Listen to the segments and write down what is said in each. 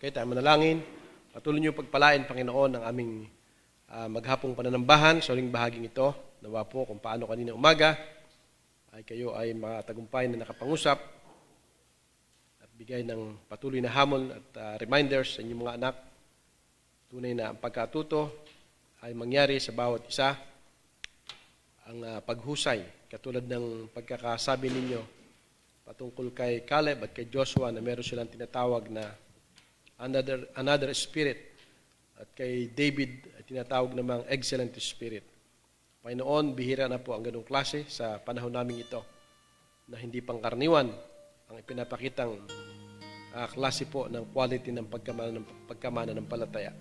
Okay, tayo manalangin. Patuloy niyo pagpalain, Panginoon, ang aming maghapong pananambahan sa huling bahaging ito. Nawa po kung paano kanina umaga ay kayo ay matagumpay na nakapangusap at bigay ng patuloy na hamon at reminders sa inyong mga anak. Tunay na ang pagkatuto ay mangyari sa bawat isa. Ang paghusay, katulad ng pagkakasabi ninyo patungkol kay Caleb at kay Joshua na meron silang tinatawag na another spirit, at kay David ay tinatawag namang excellent spirit. Panginoon, bihira na po ang ganung klase sa panahon namin ito na hindi pangkaraniwan ang ipinapakitang klase po ng quality ng pagkamana ng palataya.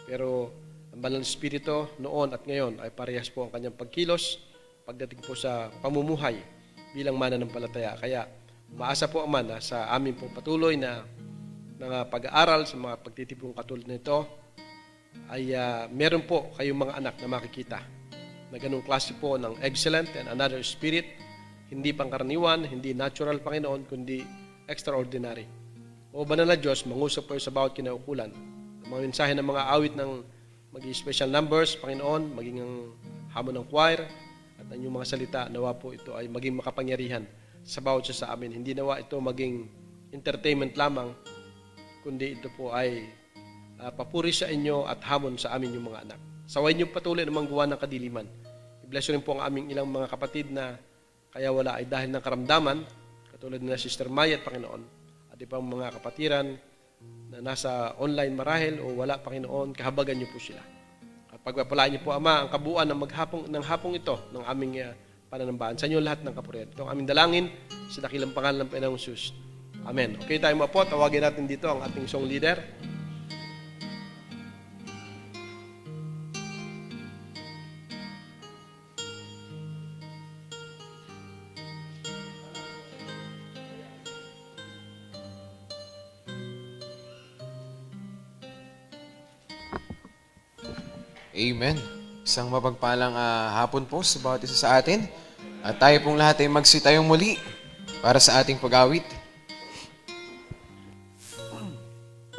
Pero ang banal na espiritu noon at ngayon ay parehas po ang kanyang pagkilos pagdating po sa pamumuhay bilang mananampalataya. Kaya maasa po Ama na sa amin pong patuloy na mga pag-aaral sa mga pagtitipong katulad nito ay meron po kayong mga anak na makikita na ganung klase po ng excellent and another spirit, hindi pangkaraniwan, hindi natural, Panginoon, kundi extraordinary. O banal na Diyos, mangusap po sa bawat kinaukulan. Ang mga mensahe ng mga awit ng maging special numbers, Panginoon, maging ang hamon ng choir, at ang inyong mga salita, nawa po ito ay maging makapangyarihan sa bawat isa sa amin. Hindi nawa ito maging entertainment lamang, kundi ito po ay papuri sa inyo at hamon sa amin yung mga anak. Saway niyo patuloy namang gawa ng kadiliman. I-bless rin po ang aming ilang mga kapatid na kaya wala ay dahil ng karamdaman, katulad na Sister Maya at Panginoon, at ibang mga kapatiran na nasa online marahil o wala, Panginoon, kahabagan niyo po sila. At pagpapalaan niyo po, Ama, ang kabuuan ng hapong ito, ng aming pananambahan. Sa inyo lahat ng kapurihan. Ito ang aming dalangin sa dakilang pangalan ng Panginoong Jesus. Amen. Okay tayo mapo, tawagin natin dito ang ating song leader. Amen. Isang mapagpalang hapon po sa bawat isa sa atin. At tayo pong lahat ay magsitayong muli para sa ating pag-awit.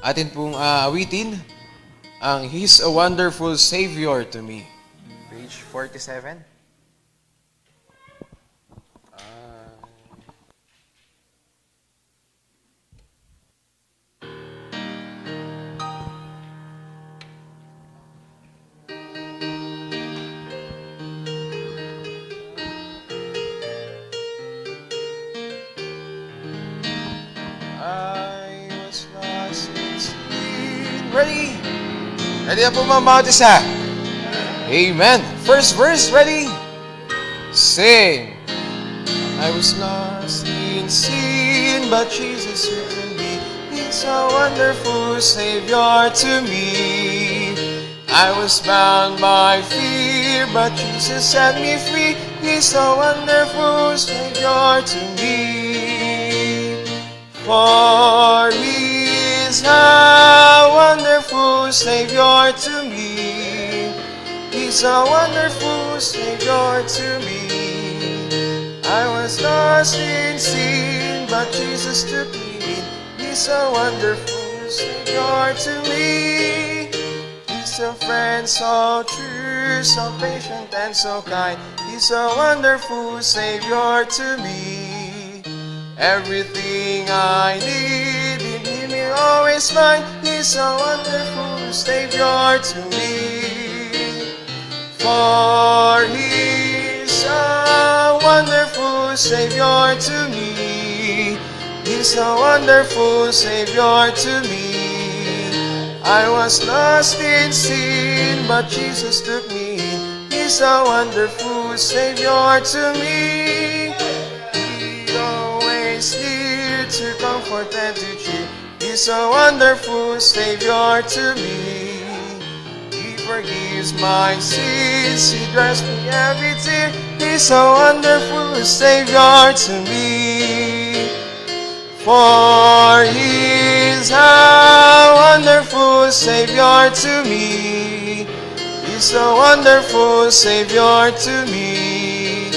Atin pong awitin ang He's a Wonderful Savior to Me. Page 47. Ready? Ready na po mga bawat isa? Amen. First verse, ready? Sing. I was lost in sin, but Jesus returned me. He's a wonderful Savior to me. I was bound by fear, but Jesus set me free. He's a wonderful Savior to me. For He is a wonderful Savior to me. He's a wonderful Savior to me. I was lost in sin, but Jesus took me in. He's a wonderful Savior to me. He's a friend so true, so patient and so kind. He's a wonderful Savior to me. Everything I need in Him He'll always find. He's a wonderful Savior to me. For He's a wonderful Savior to me. He's a wonderful Savior to me. I was lost in sin, but Jesus took me in. He's a wonderful Savior to me. Near to comfort and to cheer. He's a wonderful Savior to me. He forgives my sins, He dries me every tear. He's a wonderful Savior to me. For He's a wonderful Savior to me. He's a wonderful Savior to me.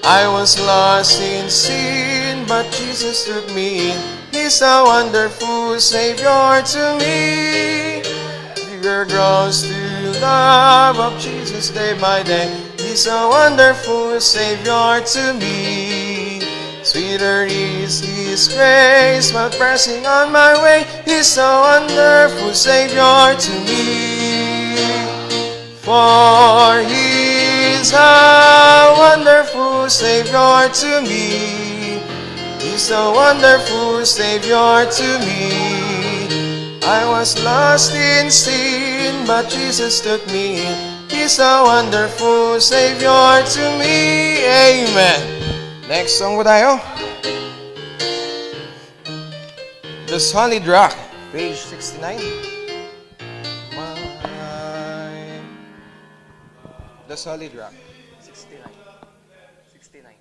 I was lost in sin, but Jesus took me in. He's a wonderful Savior to me. Bigger grows to love of Jesus day by day. He's a wonderful Savior to me. Sweeter is His grace while pressing on my way. He's a wonderful Savior to me. For He's a wonderful Savior to me. He's a wonderful Savior to me. I was lost in sin, but Jesus took me in. He's a wonderful Savior to me. Amen. Next song po tayo. The Solid Rock, page 69. The Solid Rock. 69. 69.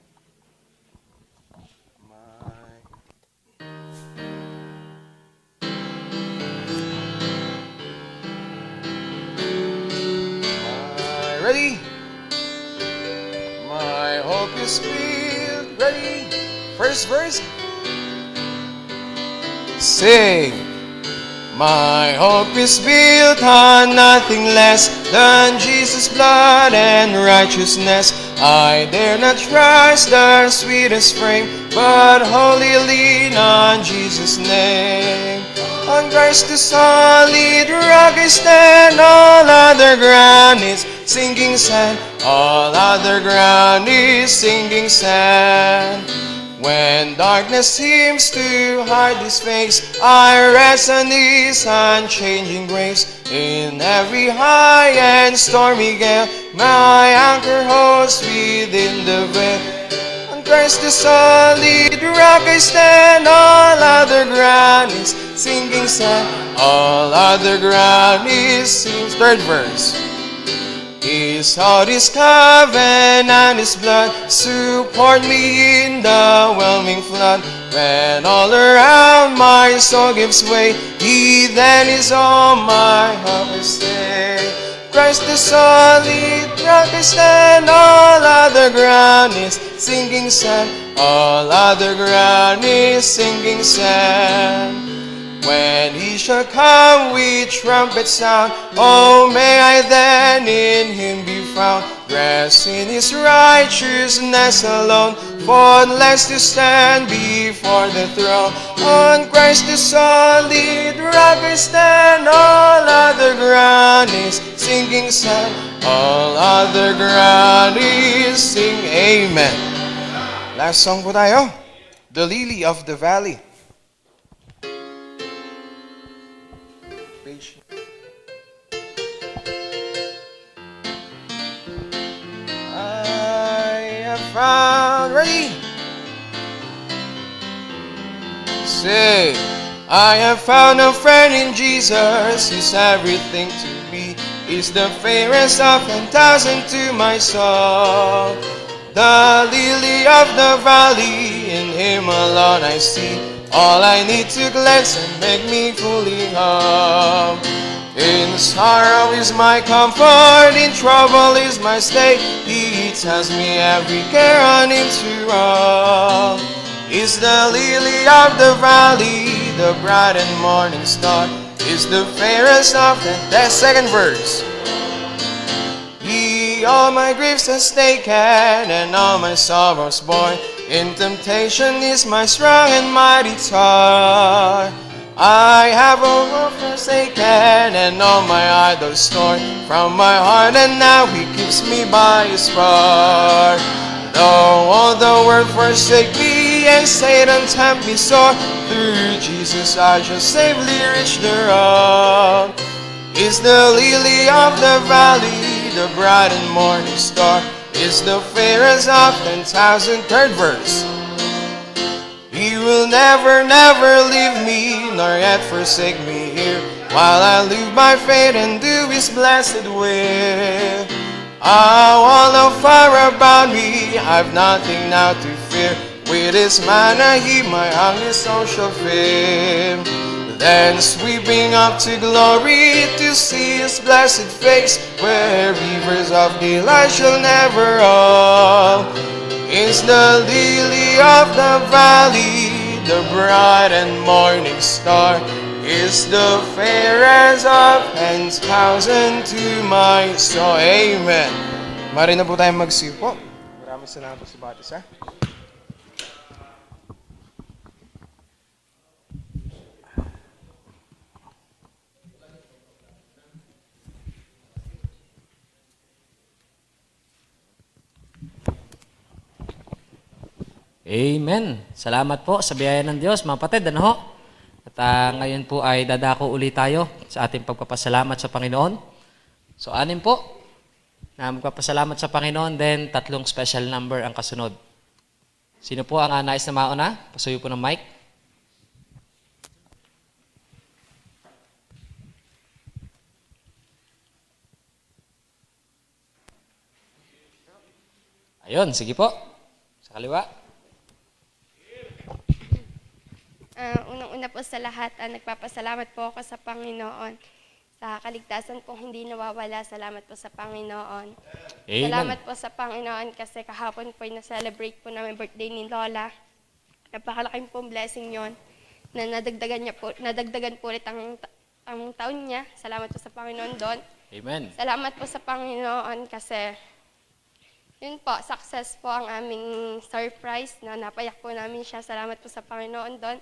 Ready? My hope is built. Ready? First verse. Sing. My hope is built on nothing less than Jesus' blood and righteousness. I dare not trust the sweetest frame, but wholly lean on Jesus' name. On Christ the solid rock I stand, all other ground is sinking sand. All other ground is sinking sand. When darkness seems to hide His face, I rest on His unchanging grace. In every high and stormy gale, my anchor holds within the veil. On Christ the solid rock I stand, all other ground is sinking sand. All other ground is sinking. Third verse. His heart is covenant and His blood support me in the whelming flood. When all around my soul gives way, He then is all my hope will stay. Christ the solid rock I stand, all other ground is sinking sand. All other ground is sinking sand. When He shall come with trumpet sound, oh, may I then in Him be found. Rest in His righteousness alone, faultless to stand before the throne. On Christ the solid rock I stand, all other ground is sinking sand. All other ground is sinking. Amen. Last song po tayo. The Lily of the Valley. Page. I have found. Ready? Say, I have found a friend in Jesus. He's everything to me. He's the fairest of 10,000 to my soul. The lily of the valley, in Him alone I see all I need to cleanse and make me fully whole. In sorrow is my comfort, in trouble is my stay. He tells me every care on Him to roll. Is the lily of the valley, the bright and morning star. Is the fairest of the second verse. He all my griefs has taken and all my sorrows borne. In temptation is my strong and mighty tower. I have all forsaken and all my idols torn from my heart, and now He keeps me by His power. Though all the world forsake me and Satan tempt me sore, through Jesus I shall safely reach the road. Is the lily of the valley, the bright and morning star. Is the fairest of 10,000. Third verse. He will never, never leave me, nor yet forsake me here, while I live by faith and do His blessed will. All no fire about me, I've nothing now to fear. With His manna He my hungry soul shall fill. Then sweeping up to glory to see His blessed face, where rivers of delight shall never run. Is the lily of the valley, the bright and morning star, is the fairest of hands, thousand to my soul. Amen. Mari na po tayong magsipo. Maraming salamat po sa bawat isa. Amen. Salamat po sa biyaya ng Diyos, mga kapatid. Ano ho? At ngayon po ay dadako ulit tayo sa ating pagpapasalamat sa Panginoon. So, 6 po na magpapasalamat sa Panginoon, then 3 special number ang kasunod. Sino po ang nais na mauna? Pasuyo po ng mic. Ayun, sige po. Sa kaliwa. Unang-una po sa lahat, nagpapasalamat po ako sa Panginoon sa kaligtasan pong hindi nawawala. Salamat po sa Panginoon. Amen. Salamat po sa Panginoon kasi kahapon po ay na-celebrate po namin birthday ni Lola. Napakalaking pong blessing yon na nadagdagan po ulit ang taon niya. Salamat po sa Panginoon doon. Amen. Salamat po sa Panginoon kasi yun po, success po ang aming surprise na napayak po namin siya. Salamat po sa Panginoon doon.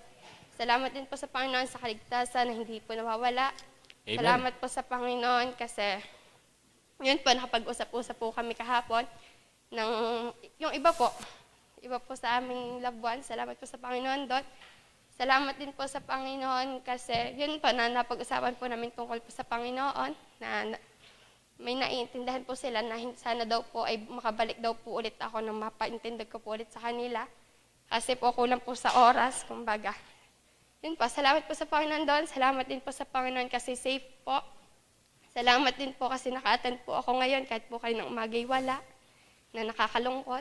Salamat din po sa Panginoon sa kaligtasan na hindi po nawawala. Amen. Salamat po sa Panginoon kasi yun po, nakapag-usap-usap po kami kahapon ng yung iba po sa aming loved ones. Salamat po sa Panginoon doon. Salamat din po sa Panginoon kasi yun po na napag-usapan po namin tungkol po sa Panginoon na may naiintindihan po sila na sana daw po ay makabalik daw po ulit ako nang mapaintindig ko po ulit sa kanila. Kasi po kulang po sa oras, kumbaga. Yun po, salamat po sa Panginoon doon. Salamat din po sa Panginoon kasi safe po. Salamat din po kasi naka-attend po ako ngayon kahit po kayo ng umagay wala, na nakakalungkot.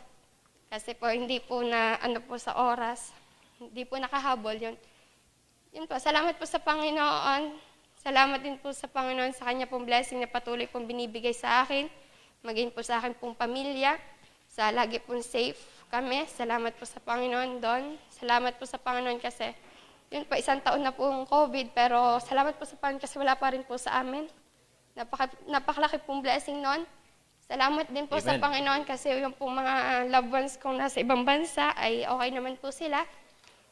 Kasi po hindi po na ano po sa oras, hindi po nakahabol yun. Yun po, salamat po sa Panginoon. Salamat din po sa Panginoon sa kanya pong blessing na patuloy pong binibigay sa akin, maging po sa akin pong pamilya, sa lagi pong safe kami. Salamat po sa Panginoon doon. Salamat po sa Panginoon kasi yun po, 1 taon na pong COVID, pero salamat po sa Panginoon kasi wala pa rin po sa amin. Napakalaki pong blessing noon. Salamat din po sa Amen. Panginoon kasi yung pong mga loved ones kong nasa ibang bansa ay okay naman po sila,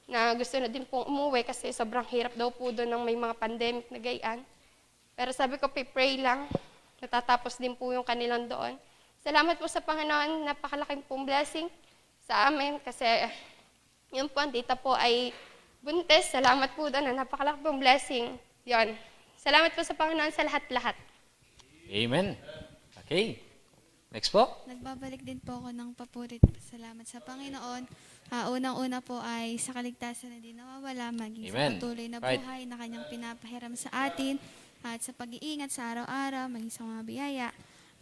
na gusto na din pong umuwi kasi sobrang hirap daw po doon ng may mga pandemic na gayaan. Pero sabi ko, pray lang, natatapos din po yung kanilang doon. Salamat po sa Panginoon, napakalaking pong blessing sa amin kasi yun po, ang tita po ay buntis. Salamat po doon, napakalaking pong blessing. Yun. Salamat po sa Panginoon sa lahat-lahat. Amen. Okay. Next po. Nagbabalik din po ako ng papurit. Salamat sa Panginoon. Unang-una po ay sa kaligtasan na di nawawala, maging sa Amen. patuloy na Right. buhay na kanyang pinapahiram sa atin at sa pag-iingat sa araw-araw, maging sa mga biyaya.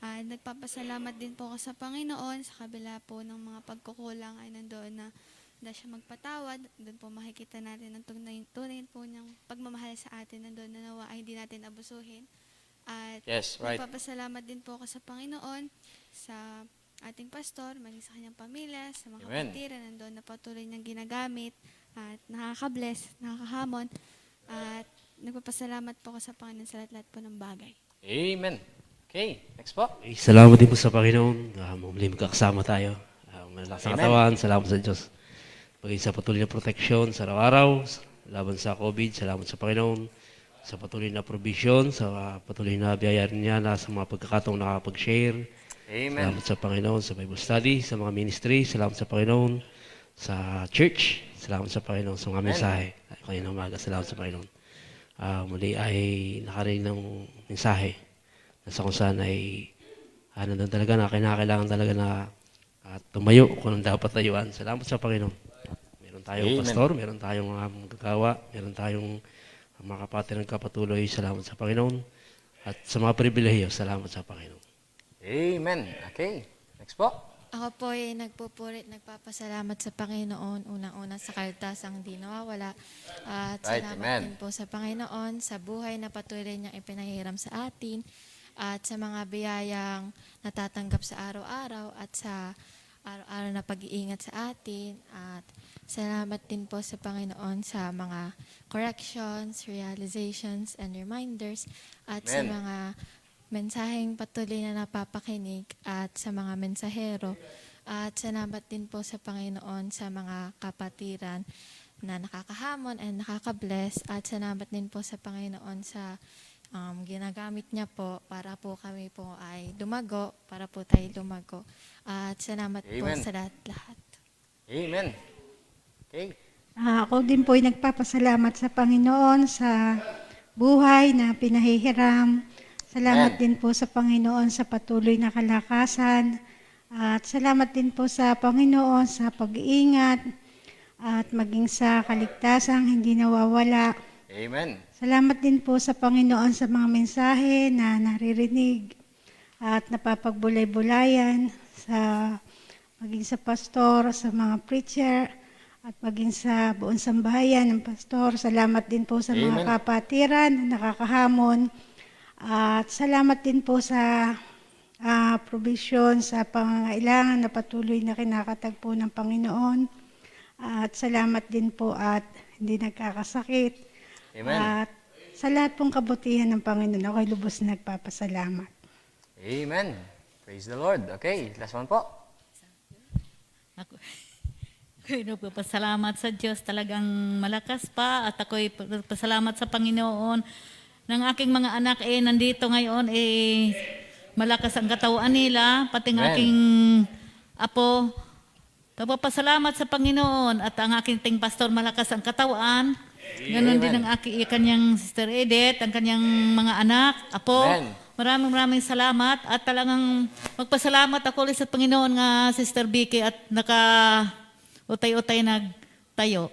Nagpapasalamat din po ako sa Panginoon sa kabila po ng mga pagkukulang ay nandoon na siya magpatawad. Doon po makikita natin ang tunay po niyang pagmamahal sa atin. Nandoon na nawa ay hindi natin abusuhin. At Yes, right. nagpapasalamat din po ako sa Panginoon, sa ating pastor, maging sa kanyang pamilya, sa mga Amen. kapatiran, nandoon na patuloy niyang ginagamit at nakaka-bless, nakakahamon. At nagpapasalamat po ako sa Panginoon sa lahat-lahat po ng bagay. Amen. Okay. Next po. Salamat din po sa Panginoon. Muli magkakasama tayo. Malakas sa Amen. katawan. Salamat sa Diyos. Paging sa patuloy na proteksyon sa araw-araw, laban sa COVID, salamat sa Panginoon. Sa patuloy na provision, sa patuloy na biyaya niya na sa mga pagkakataong nakapag-share. Amen. Salamat sa Panginoon sa Bible study, sa mga ministry. Salamat sa Panginoon sa church. Salamat sa Panginoon sa mga mensahe. Kaya ng umaga, salamat sa Panginoon. Muli ay nakarinig ng mensahe na sa kung saan ay nandun talaga na kinakailangan talaga na tumayo kung anong dapat tayuan. Salamat sa Panginoon. Meron tayong Amen. pastor, meron tayong mga magagawa, meron tayong mga kapatid ng kapatuloy. Salamat sa Panginoon. At sa mga pribilehiyo, salamat sa Panginoon. Amen. Okay. Next po. Ako po ay nagpapasalamat sa Panginoon, unang-una sa kaligtasang di nawawala. At Right, salamat amen. din po sa Panginoon sa buhay na patuloy niyang ipinahiram sa atin at sa mga biyayang natatanggap sa araw-araw at sa araw-araw na pag-iingat sa atin. At salamat din po sa Panginoon sa mga corrections, realizations, and reminders. At sa Amen. mga mensaheng patuloy na napapakinig at sa mga mensahero. At salamat din po sa Panginoon sa mga kapatiran na nakakahamon and nakaka-bless. At salamat din po sa Panginoon sa ginagamit niya po para po kami po ay lumago, para po tayo lumago. At salamat po Amen. sa lahat-lahat. Amen. Okay. Ako din po ay nagpapasalamat sa Panginoon sa buhay na pinahihiram. Salamat Amen. din po sa Panginoon sa patuloy na kalakasan. At salamat din po sa Panginoon sa pag-iingat at maging sa kaligtasang hindi nawawala. Amen. Salamat din po sa Panginoon sa mga mensahe na naririnig at napapagbulay-bulayan sa maging sa pastor, sa mga preacher, at maging sa buong sambahayan ng pastor. Salamat din po sa mga Amen. kapatiran na nakakahamon. At salamat din po sa provision sa pangangailangan na patuloy na kinakatagpo ng Panginoon. At salamat din po at hindi nagkakasakit. Amen. At sa lahat pong kabutihan ng Panginoon, ako'y lubos na nagpapasalamat. Amen. Praise the Lord. Okay, last one po. Ako'y nagpapasalamat sa Diyos, talagang malakas pa, at ako'y pasalamat sa Panginoon ng aking mga anak nandito ngayon malakas ang katawan nila, pati ng Amen. aking apo. Nagpapasalamat sa Panginoon at ang aking ting pastor malakas ang katawan. Ganon din ang kanyang Sister Edith, ang kanyang mga anak, apo. Amen. Maraming salamat at talagang magpasalamat ako ulit sa Panginoon nga Sister Vicky at utay-utay nagtayo.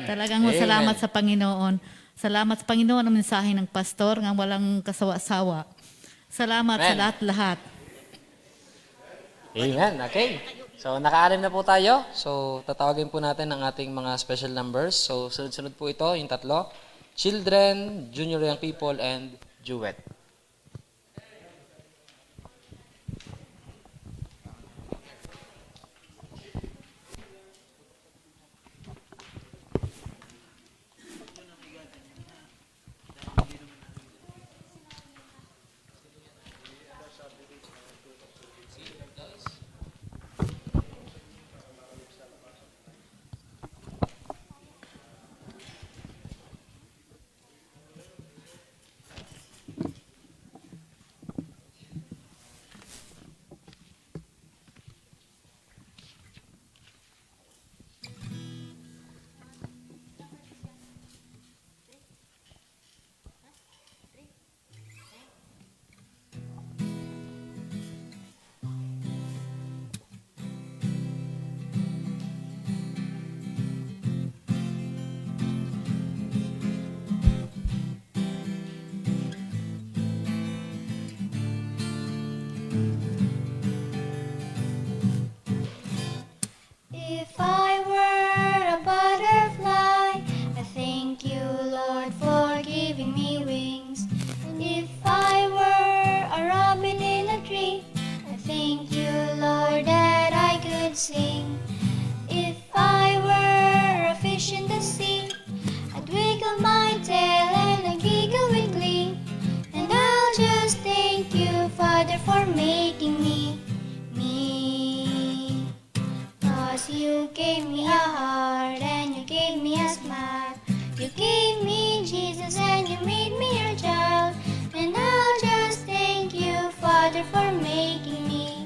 Talagang Amen. salamat sa Panginoon. Salamat sa Panginoon ang mensahe ng pastor nga walang kasawa-sawa. Salamat sa Amen. lahat-lahat. Amen. Okay. So, naka-anim na po tayo. So, tatawagin po natin ang ating mga special numbers. So, sunod-sunod po ito, yung tatlo. Children, Junior Young People, and Duet. If I were a butterfly, I thank you, Lord, for giving me wings. If I were a robin in a tree, I thank you, Lord, that I could sing. If I were a fish in the sea, I'd wiggle my tail and I'd giggle with glee. And I'll just thank you, Father, for making me. You gave me a heart and you gave me a smile. You gave me Jesus and you made me your child. And I'll just thank you, Father, for making me.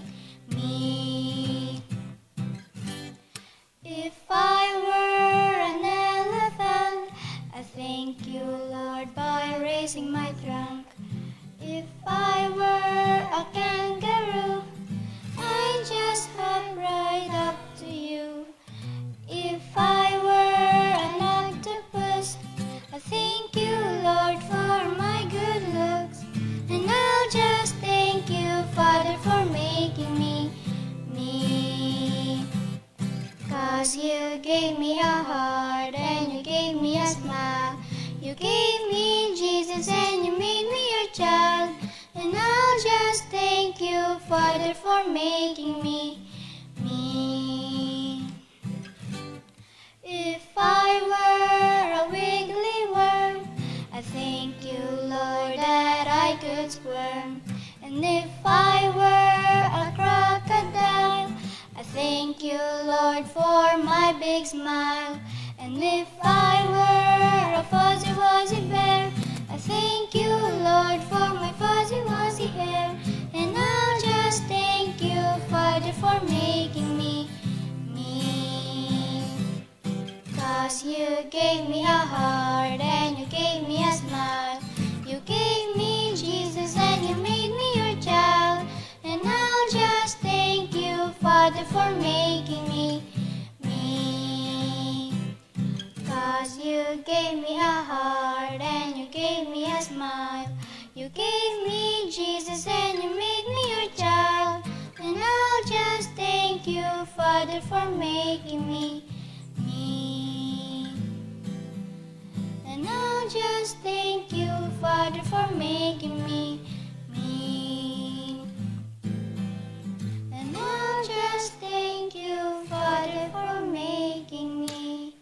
If I were an elephant, I thank you, Lord, by raising my trunk. If I were a kangaroo, I just hop right up to you. If I were an octopus, I thank you, Lord, for my good looks. And I'll just thank you, Father, for making me. 'Cause you gave me a heart and you gave me a smile. You gave me Jesus and you made me your child. And I'll just thank you, Father, for making me. thank you, Lord, that I could swim. And if I were a crocodile, I thank you, Lord, for my big smile. And if I were a fuzzy wuzzy bear, I thank you, Lord, for my fuzzy wuzzy hair. And I'll just thank you, Father, for making me. 'Cause you gave me a heart and you gave me a smile. You gave me Jesus and you made me your child. And I'll just thank you, Father, for making me. 'Cause you gave me a heart and you gave me a smile. You gave me Jesus and you made me your child. And I'll just thank you, Father, for making me. And I'll just thank you, Father, for making me. And I'll just thank you, Father, for making me.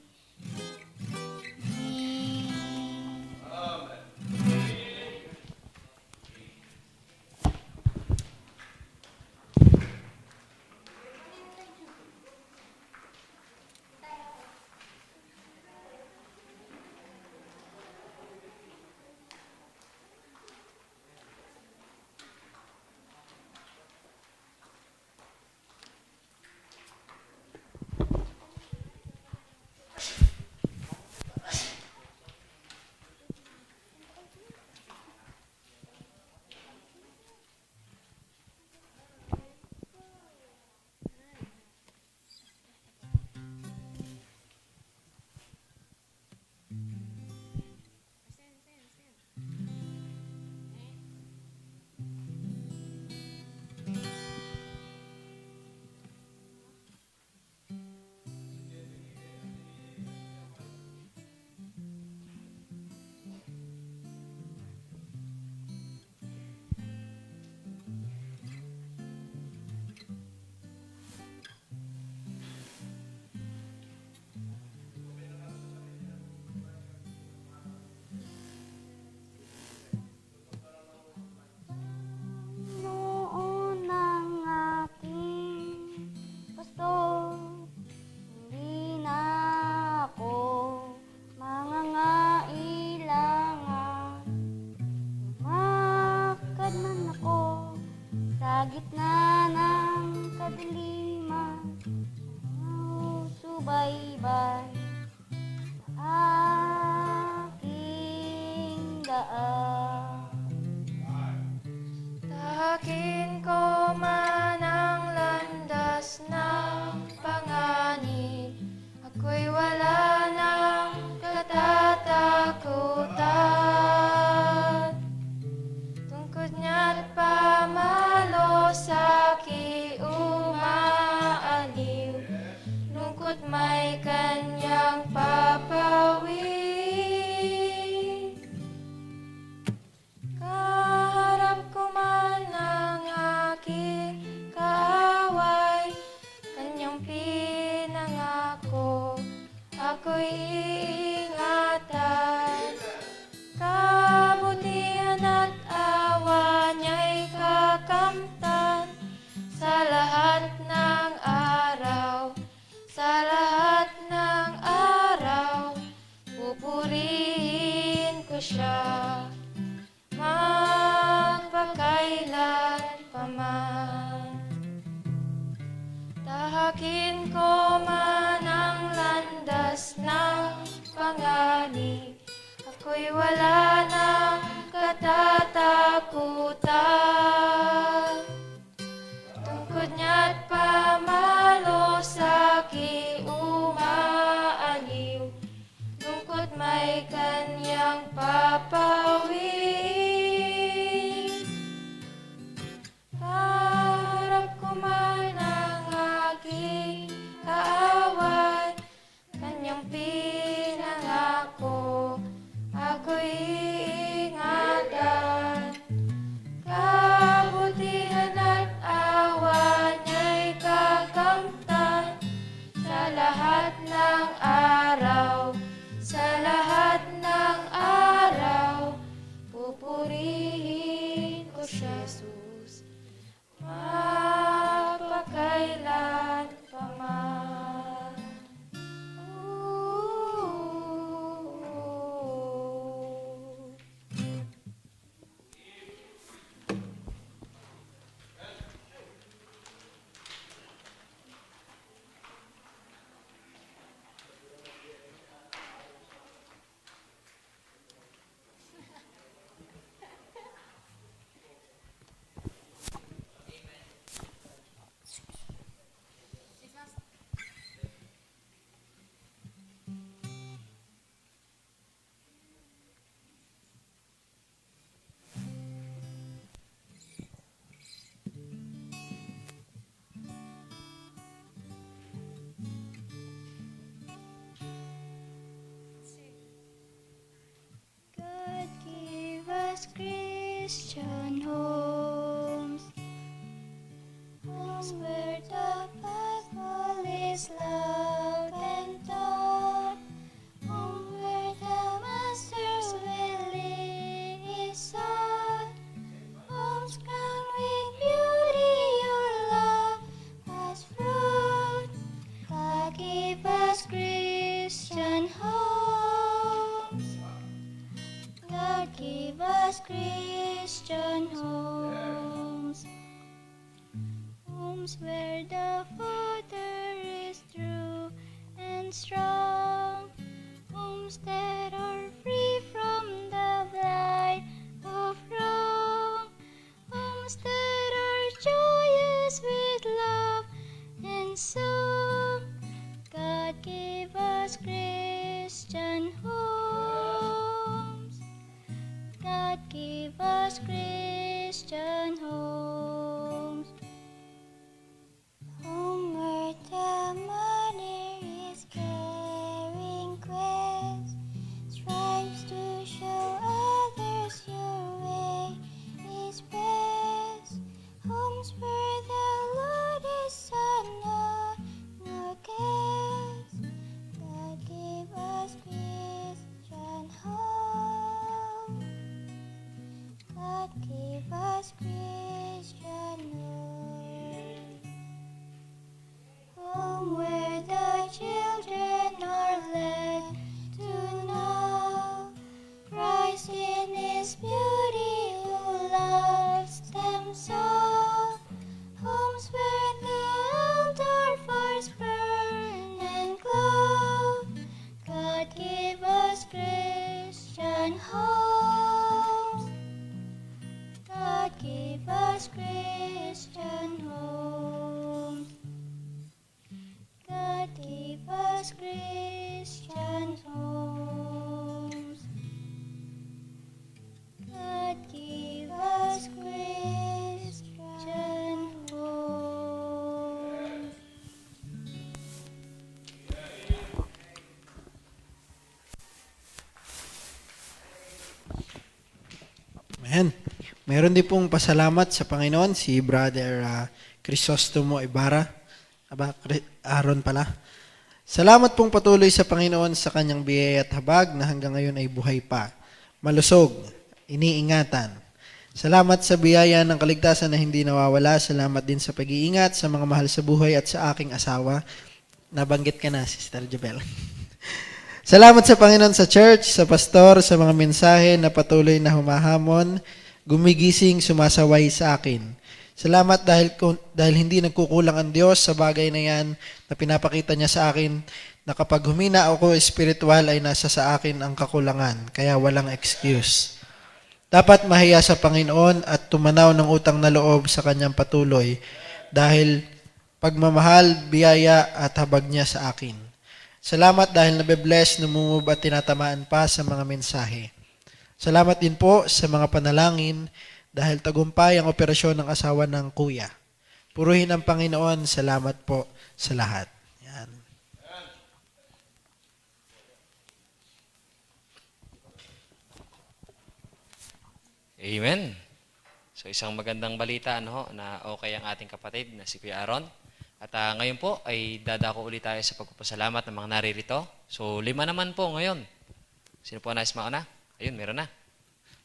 Tahakin ko man ang landas ng panganib, ako'y wala ng katatakutan. Tungkod niya't pamalo sa'ki umaaliw, lungkot may kanyang papawi. Kaharap ko man ang aking kaaway, kanyang pinangako, ako'y iingatan. Kabutihan at awa niya'y kakamtan sa lahat ng araw, sa lahat ng araw, pupurihin ko siya. Magpakailan pa man. Tahakin ko man ang landas ng panganib, ako'y wala ng katatakutan. Tungkod niya't pamalo sa'ki umaaliw, lungkot may kanyang papawi. Kaharap ko man ang aking kaaway, kanyang pinangako, ako'y Christian homes. Homes where the Father is true and strong. Homes that are free from the blight of wrong. Homes that are joyous with love and song. God gave us Christian homes. God gave us Christian homes. Home where the mother is caring quest, strives to show others your way is best. Homes where the Lord is son, no guest. God gave us Christian home. God gave us Christian home. Home where the children are led to know Christ in His beauty who loves them so. Homes where the altar fires burn and glow. God gave us Christian homes. God gave us Christian homes. God gave us Christian homes. God gave us Christian homes. Amen. Meron din pong pasalamat sa Panginoon si Brother Crisostomo Ibarra. Aaron pala. Salamat pong patuloy sa Panginoon sa kanyang biyaya at habag na hanggang ngayon ay buhay pa. Malusog, iniingatan. Salamat sa biyaya ng kaligtasan na hindi nawawala. Salamat din sa pag-iingat sa mga mahal sa buhay at sa aking asawa. Nabanggit ka na, Sister Jabel. Salamat sa Panginoon sa church, sa pastor, sa mga mensahe na patuloy na humahamon, gumigising, sumasaway sa akin. Salamat dahil hindi nagkukulang ang Diyos sa bagay na yan na pinapakita niya sa akin na kapag humina ako espiritual ay nasa sa akin ang kakulangan, kaya walang excuse. Dapat mahiya sa Panginoon at tumanaw ng utang na loob sa kanyang patuloy dahil pagmamahal, biyaya at habag niya sa akin. Salamat dahil nabe-bless, namumove at tinatamaan pa sa mga mensahe. Salamat din po sa mga panalangin dahil tagumpay ang operasyon ng asawa ng kuya. Puruhin ang Panginoon. Salamat po sa lahat. Yan. Amen. So isang magandang balita na okay ang ating kapatid na si Kuya Aaron. At ngayon po ay dadako ulit tayo sa pagpapasalamat ng mga naririto. So 5 naman po ngayon. Sino po nais mauna? Ayun, meron na.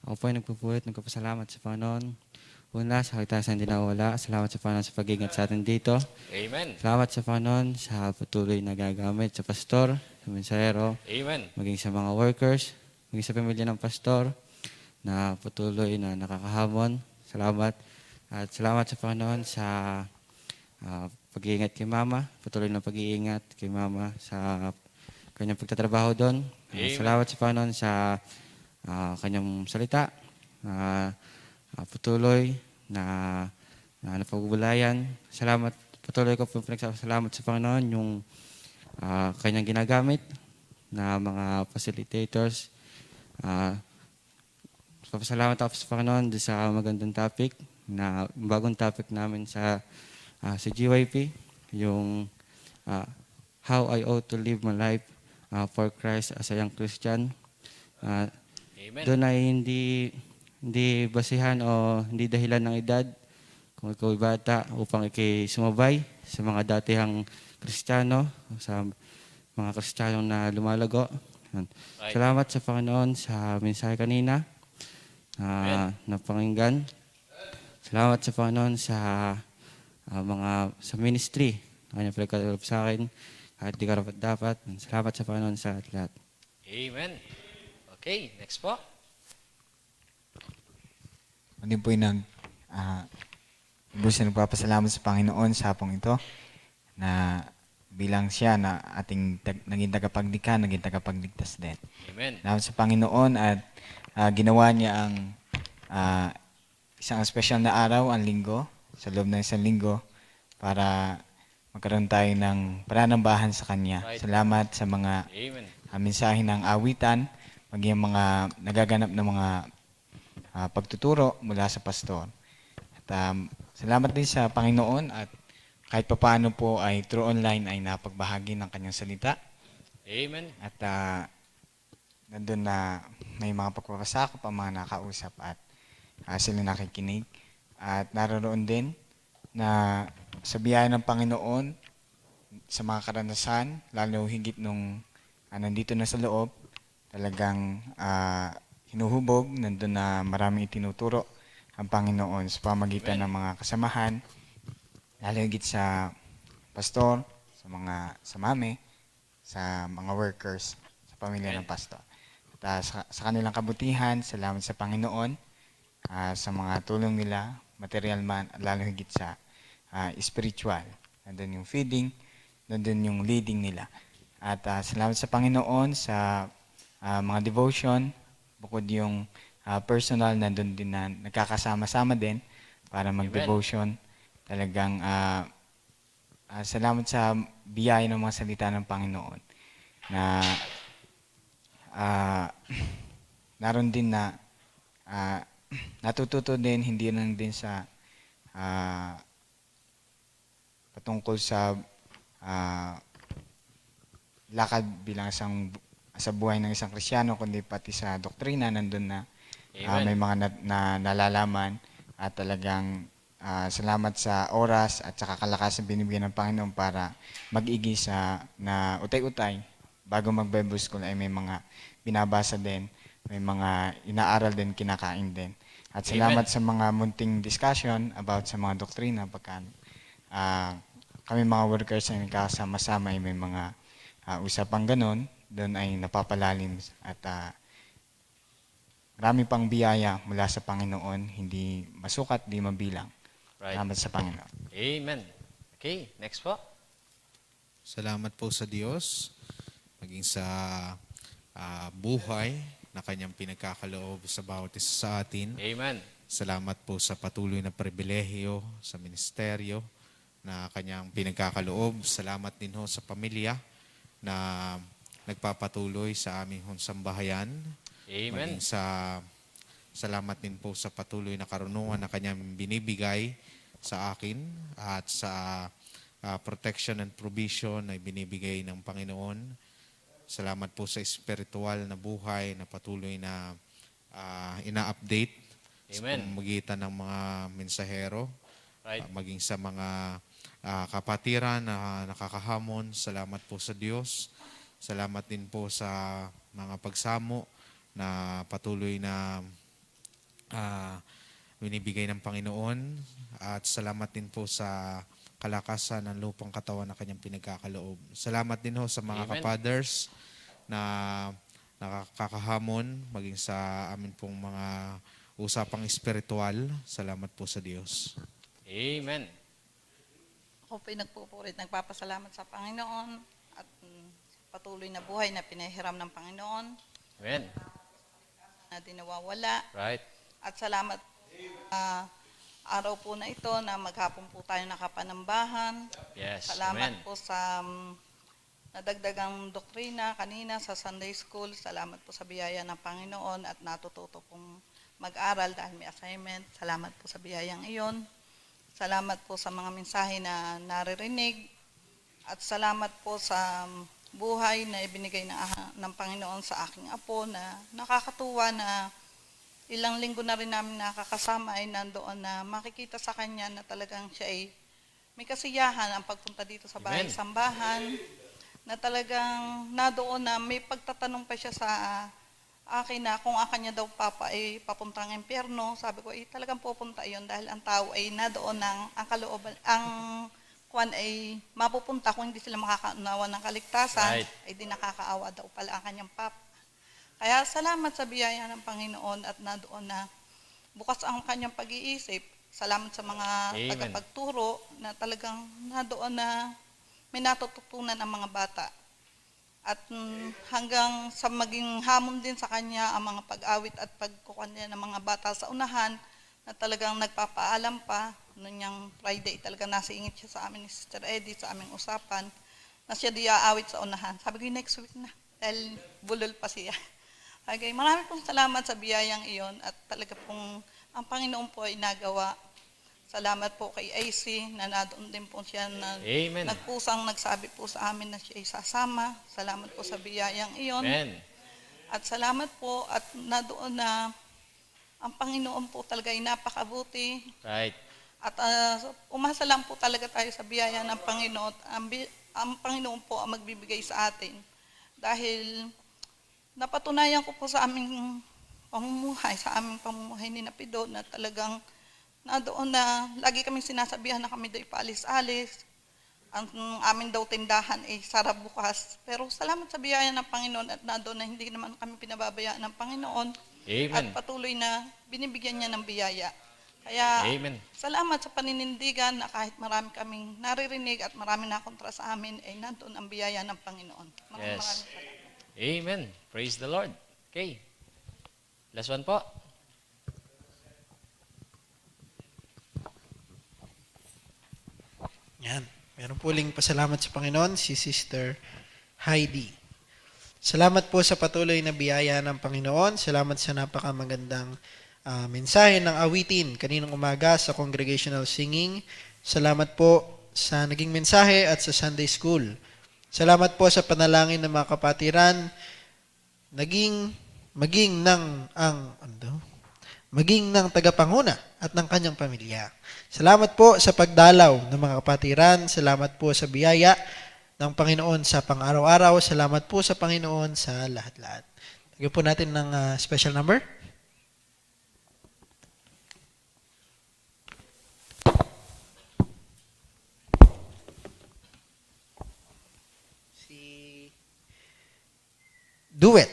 Ako po ay nagpapasalamat sa Panginoon. Una, sa kaligtasan hindi nawala. Salamat sa Panginoon sa pag-ingat sa atin dito. Amen. Salamat sa Panginoon sa patuloy na gagamit sa pastor, sa mensahero, Amen. maging sa mga workers, maging sa pamilya ng pastor, na patuloy na nakakahamon. Salamat. At salamat sa Panginoon sa pag-iingat kay Mama, patuloy na pag-iingat kay Mama sa kanyang pagtatrabaho doon. Salamat sa Panginoon sa kanyang salita, patuloy na napagbubulayan. Salamat, patuloy ko po salamat sa Panginoon yung kanyang ginagamit na mga facilitators. Papasalamat ako sa Panginoon doon sa magandang topic, na bagong topic namin sa GYP, yung how I ought to live my life for Christ as a young Christian. Doon ay hindi basihan o hindi dahilan ng edad kung ikaw ay bata upang ikay sumabay sa mga datihang Kristiyano, sa mga Kristiyanong na lumalago. Salamat sa Panginoon sa mensahe kanina na pakinggan. Salamat sa Panginoon sa sa ministry na kanya pinagkaloob sa akin kahit di karapat dapat. Salamat sa Panginoon sa lahat. Amen. Okay, next po. Ako din po yung lubos na nagpapasalamat sa Panginoon sa hapong ito na bilang siya na naging tagapaglikha, naging tagapagligtas din. Amen. Salamat sa Panginoon at ginawa niya ang isang special na araw, ang linggo, sa loob ng isang linggo, para magkaroon tayo ng pananambahan sa Kanya. Right. Salamat sa mga Amen. mensahe ng awitan, maging mga nagaganap na mga pagtuturo mula sa pastor. At salamat din sa Panginoon at kahit papaano po ay through online ay napagbahagi ng kanyang salita. Amen. At nandun na may mga pagpapasakop ang mga nakausap at sila nakikinig. At naroon din na sa biyaya ng Panginoon sa mga karanasan, lalo higit nung nandito na sa loob, talagang hinuhubog, nandun na maraming itinuturo ang Panginoon sa pamagitan ng mga kasamahan, lalo higit sa pastor, sa mame, sa mga workers, sa pamilya ng pastor. At sa kanilang kabutihan, salamat sa Panginoon, sa mga tulong nila, material man, lalo higit sa spiritual. Nandun yung feeding, nandun yung leading nila. At salamat sa Panginoon sa mga devotion, bukod yung personal, nandun din na nagkakasama-sama din para mag-devotion. Talagang salamat sa biyaya ng mga salita ng Panginoon na naroon din na natututo din, hindi lang din sa patungkol sa lakad bilang sa buhay ng isang Kristiyano, kundi pati sa doktrina, nandun na may mga nalalaman at talagang salamat sa oras at saka kalakasan binibigyan ng Panginoon para mag-igi na utay-utay bago mag-Bible school ay may mga binabasa din, may mga inaaral din, kinakain din. At salamat sa mga munting discussion about sa mga doktrina pagka kami mga workers ay nagkasama-sama ay may mga usapang ganun, doon ay napapalalim at marami pang biyaya mula sa Panginoon, hindi masukat, di mabilang. Right. Salamat sa Panginoon. Amen. Okay, next po. Salamat po sa Diyos, maging sa buhay na kanyang pinagkakaloob sa bawat isa sa atin. Amen. Salamat po sa patuloy na pribilehiyo sa ministeryo na kanyang pinagkakaloob. Salamat din ho sa pamilya na nagpapatuloy sa aming sambahayan. Amen. Maging salamat din po sa patuloy na karunungan na kanyang binibigay sa akin at sa protection and provision na binibigay ng Panginoon. Salamat po sa spiritual na buhay na patuloy na ina-update sa pamamagitan ng mga mensahero. Right. Maging sa mga kapatiran na nakakahamon. Salamat po sa Diyos. Salamat din po sa mga pagsamo na patuloy na binibigay ng Panginoon. At salamat din po sa kalakasan ng lupang katawan na kanyang pinagkakaloob. Salamat din ho sa mga kapaders na nakakahamon maging sa amin pong mga usapang espiritual. Salamat po sa Diyos. Amen. Ako po'y nagpupurit, nagpapasalamat sa Panginoon at patuloy na buhay na pinahiram ng Panginoon. Amen. Na di nawawala. Right. At salamat araw po na ito na maghapon po tayo nakapanambahan. Yes. Salamat Amen. po sa nadagdagang doktrina kanina sa Sunday School. Salamat po sa biyaya ng Panginoon at natututo pong mag-aral dahil may assignment. Salamat po sa biyayang iyon. Salamat po sa mga mensahe na naririnig. At salamat po sa buhay na ibinigay ng Panginoon sa aking apo na nakakatuwa na ilang linggo na rin namin nakakasama ay nandoon na makikita sa kanya na talagang siya ay may kasiyahan ang pagpunta dito sa bahay sambahan, na talagang nadoon na may pagtatanong pa siya sa akin na kung ang kanya daw papa ay papuntang impyerno. Sabi ko, talagang pupunta iyon dahil ang tao ay nadoon ng ang kalooban, ang kwan ay mapupunta kung hindi sila makakaunawa ng kaligtasan, ay di nakakaawa daw pala ang kanyang papa. Kaya salamat sa biyaya ng Panginoon at nadoon na bukas ang kanyang pag-iisip. Salamat sa mga Amen. tagapagturo na talagang doon na may natututunan ang mga bata. At hanggang sa maging hamon din sa kanya ang mga pag-awit at pagkukanya ng mga bata sa unahan na talagang nagpapaalam pa. Noong yung Friday, talagang nasiingit siya sa amin ni Sister Eddie sa aming usapan na siya di aawit sa unahan. Sabi ko, next week na, dahil bulol pa siya. Okay, marami pong salamat sa biyayang iyon at talaga pong ang Panginoon po ay nagawa. Salamat po kay AC na nadoon din po siya na Amen. nagpusang nagsabi po sa amin na siya ay sasama. Salamat po sa biyayang iyon. Amen. At salamat po at nadoon na ang Panginoon po talaga ay napakabuti. Right. At umasa lang po talaga tayo sa biyaya ng Panginoon. Ang Panginoon po ang magbibigay sa atin. Dahil napatunayan ko po sa aming pamumuhay ni Napido na talagang na doon na lagi kaming sinasabihan na kami daw paalis-alis. Ang amin daw tindahan ay sara bukas. Pero salamat sa biyaya ng Panginoon at na doon na hindi naman kami pinababayaan ng Panginoon. Amen. At patuloy na binibigyan niya ng biyaya. Kaya Amen. salamat sa paninindigan na kahit marami kaming naririnig at marami na kontra sa amin, ay nandoon ang biyaya ng Panginoon. Maraming Yes. salamat. Amen. Praise the Lord. Okay. Last one po. Yan. Meron po uling pasalamat sa Panginoon, si Sister Heidi. Salamat po sa patuloy na biyaya ng Panginoon. Salamat sa napakamagandang mensahe ng awitin kaninang umaga sa congregational singing. Salamat po sa naging mensahe at sa Sunday School. Salamat po sa panalangin ng mga kapatiran. Maging ng tagapanguna at ng kanyang pamilya. Salamat po sa pagdalaw ng mga kapatiran. Salamat po sa biyaya ng Panginoon sa pang-araw-araw. Salamat po sa Panginoon sa lahat-lahat. Lagyan po natin ng special number. Duet.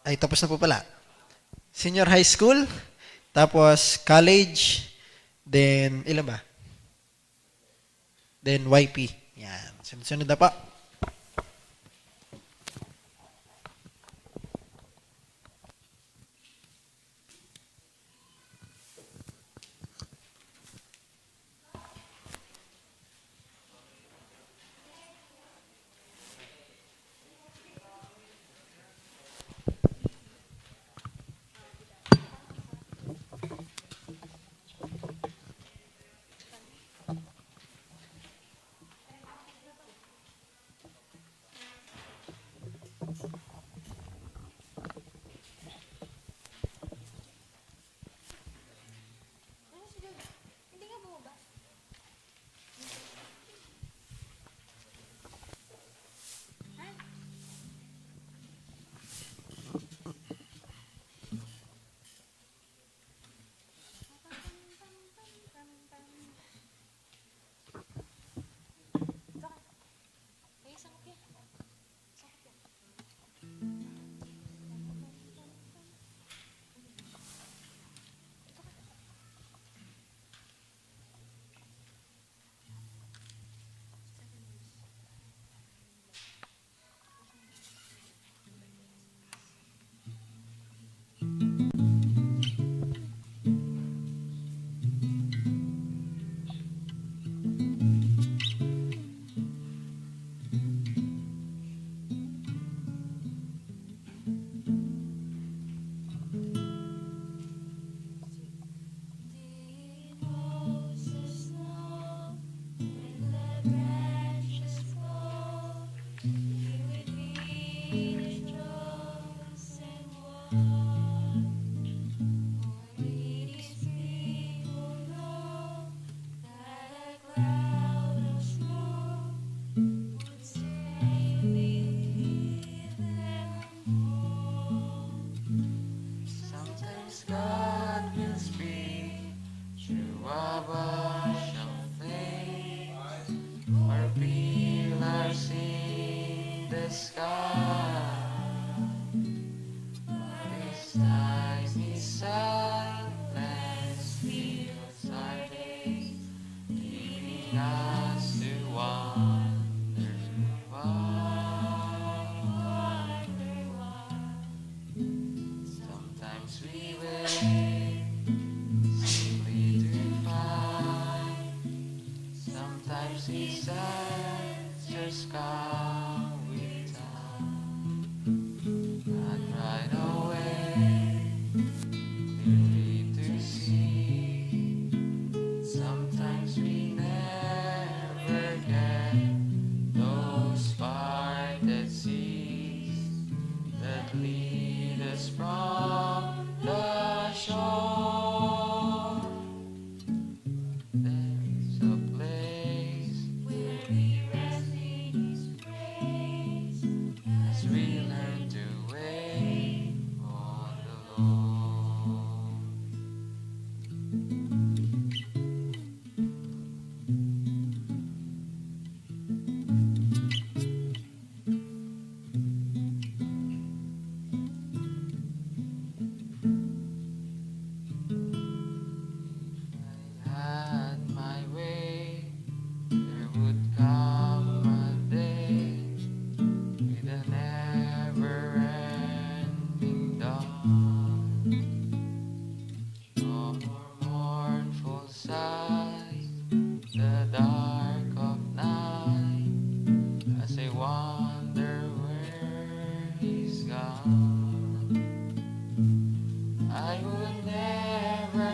Ay, tapos na po pala. Senior high school, tapos college, then, ilan ba? Then YP. Yan. Sunod-sunod na pa.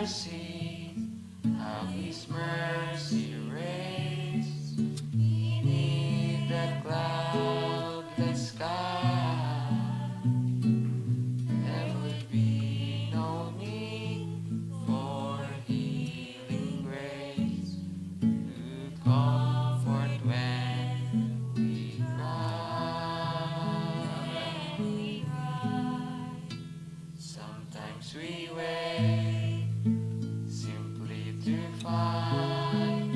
mercy, how His mercy reigns beneath the cloudless sky. There would be no need for healing grace to comfort when we cry. Sometimes we wait simply to find.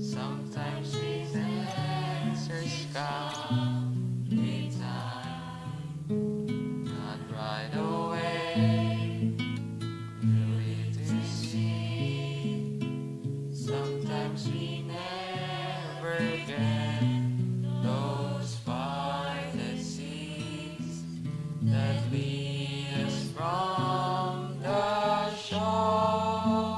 Sometimes with answers come with time, not right away, clearly to see. Sometimes we never get those parted seas that lead us from the shore.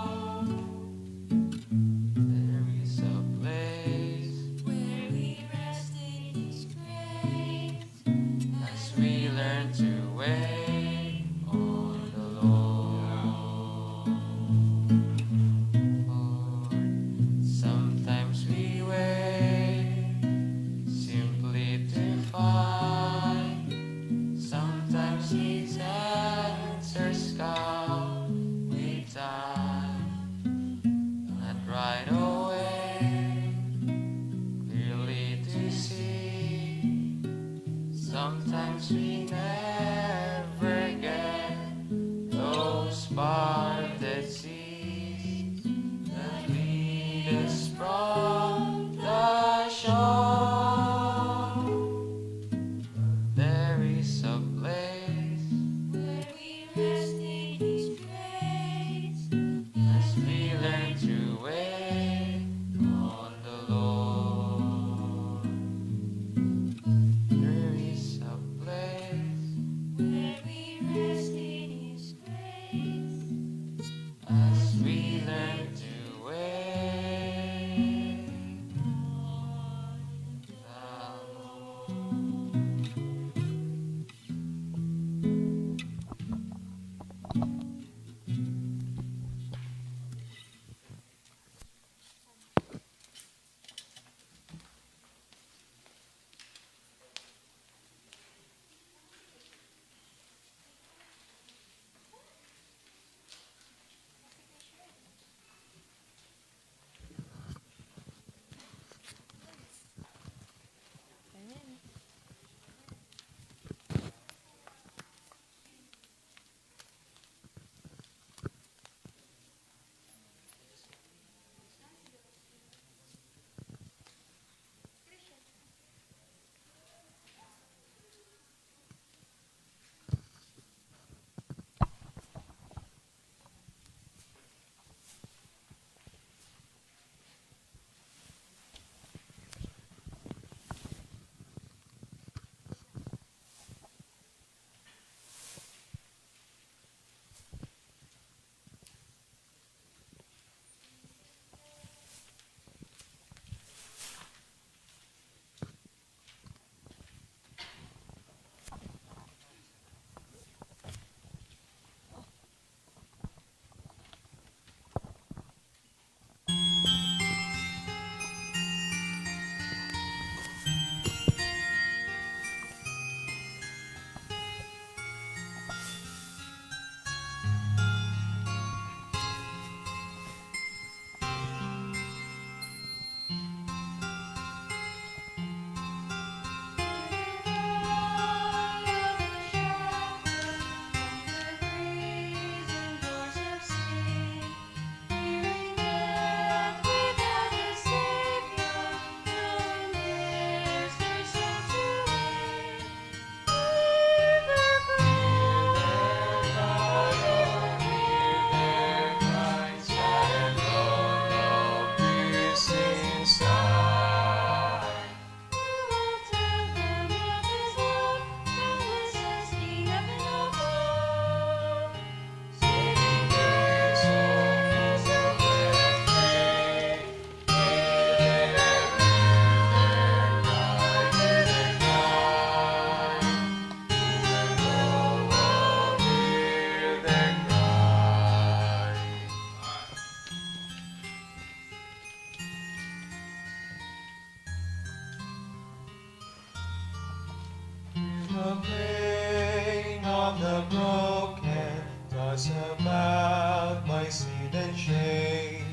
pain of the broken, thoughts about my sin and shame.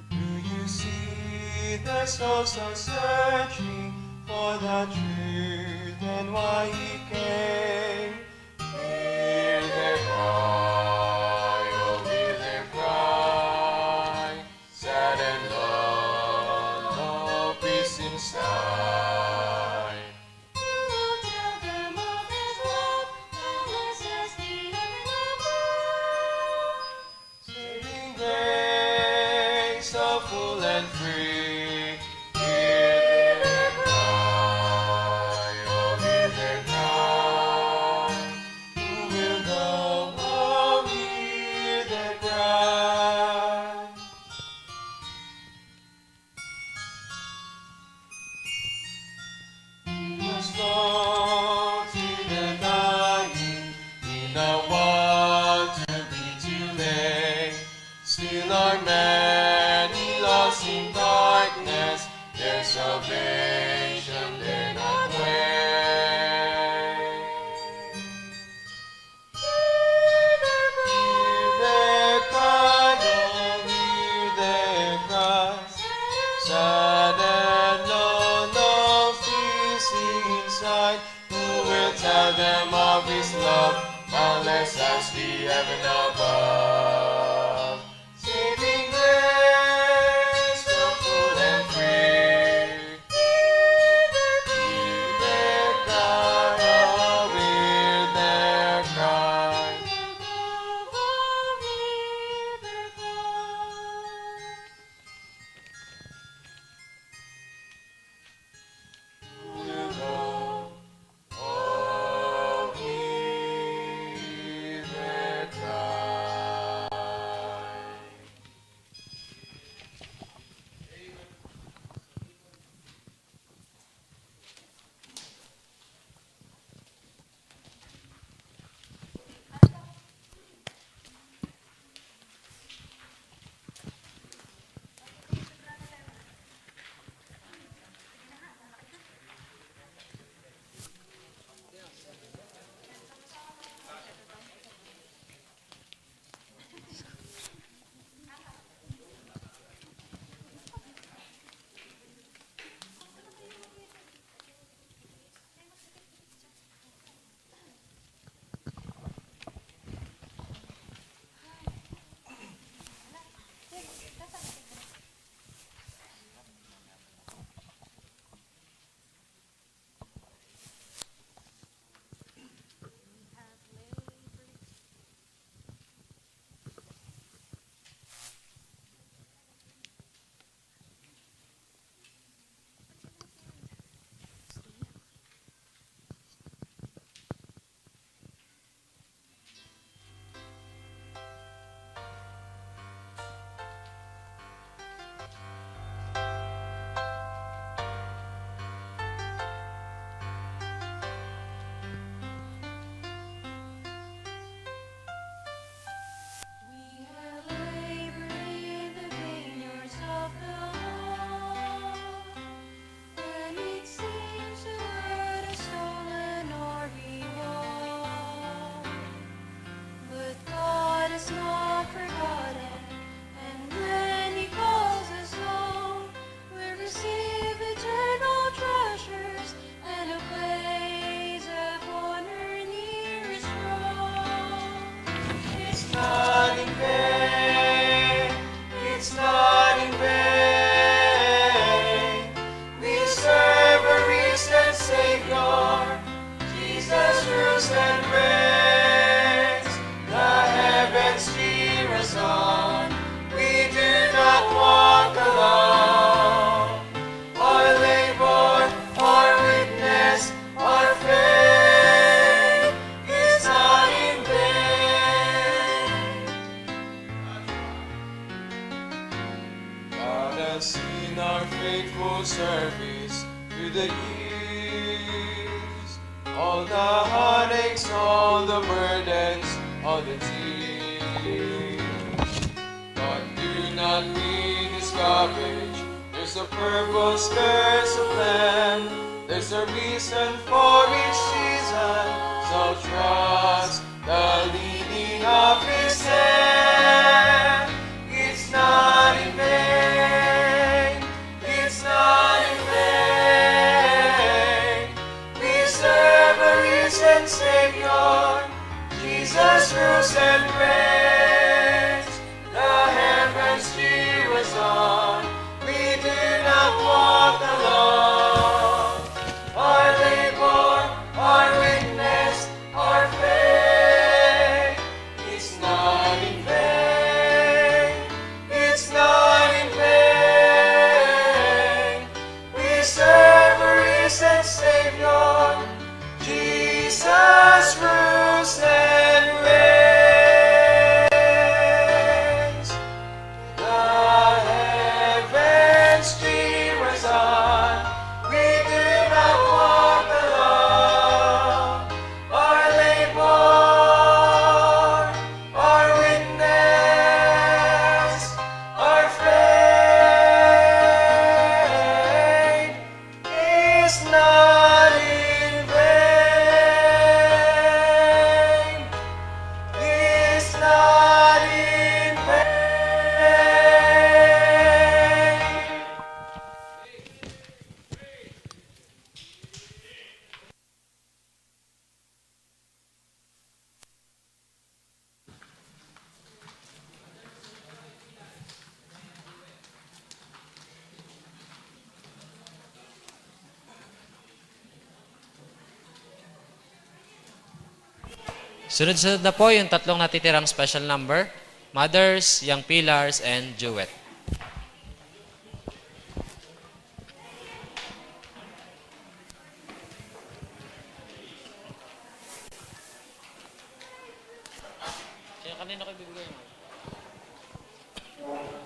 Do you see their souls are searching for the truth and why He came? Hear their cry, oh hear their cry, sad and lone, no peace inside. Who will tell them of His love, boundless as the heaven above? Saving grace, so full and free, hear their cry, oh hear their cry. Who will go, oh hear their cry? Slow to the dying, we don't want to be too late. Still are many lost in darkness, their salvation dare not wait. Hear their cry, oh hear their cry, sad and lone, no peace inside. Who will tell them of His love, boundless as the heaven above? Saving grace, so full and free. Hear their cry, oh hear their cry. Who will go, oh hear their cry. faithful service through the years. All the heartaches, all the burdens, all the tears. But do not be discouraged. There's a purpose, there's a plan. There's a reason for each season. so trust the leading of His hand. It's not in vain. It's not in vain. We serve a risen Savior. Jesus rules and reigns. The heavens cheer us on. We do not walk alone. Our labor, our witness, our faith is not in vain. It's not in vain. We serve a risen Savior. Jesus rules and reigns. The heavens cheer us on. We do not walk alone. Our labor, our witness, our faith is not in vain. Is not in vain. Sunod-sunod na po yung tatlong natitirang special number, Mothers, Young Pillars, and Duet. Sino kanina ko ibibigay mo?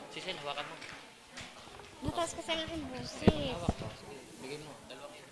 Sisil, hawakan mo. Bukas kasi ang aking busis. Hawak ko. Sige, bigay mo. Dalawang ito.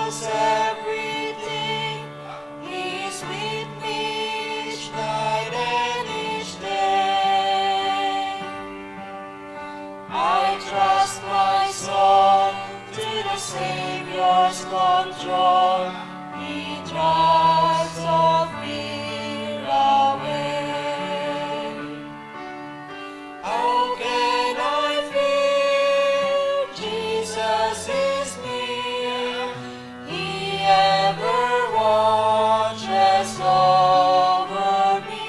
knows everything. He's with me each night and each day. I trust my soul to the Savior's control. He drives all fear away. How can I fear? Jesus is near. He ever watches over me.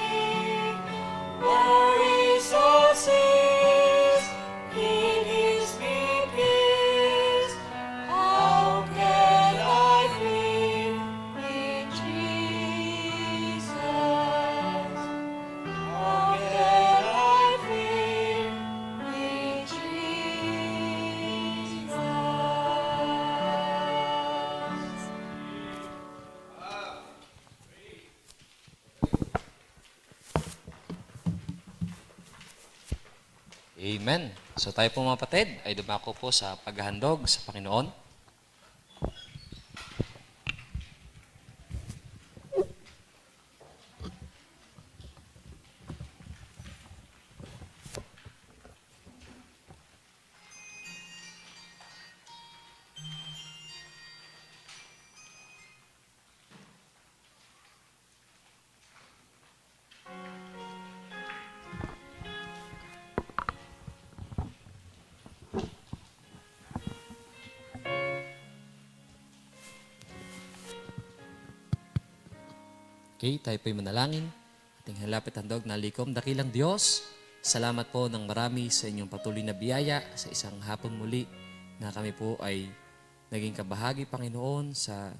Worries all cease. He gives me peace. How can I fear in Jesus? How can I fear in Jesus? Amen. So tayo po mga kapatid ay dumako po sa paghahandog sa Panginoon. Okay, tayo po'y manalangin. Ating halapit handog na likom. Dakilang Diyos, salamat po ng marami sa inyong patuloy na biyaya sa isang hapon muli na kami po ay naging kabahagi, Panginoon, sa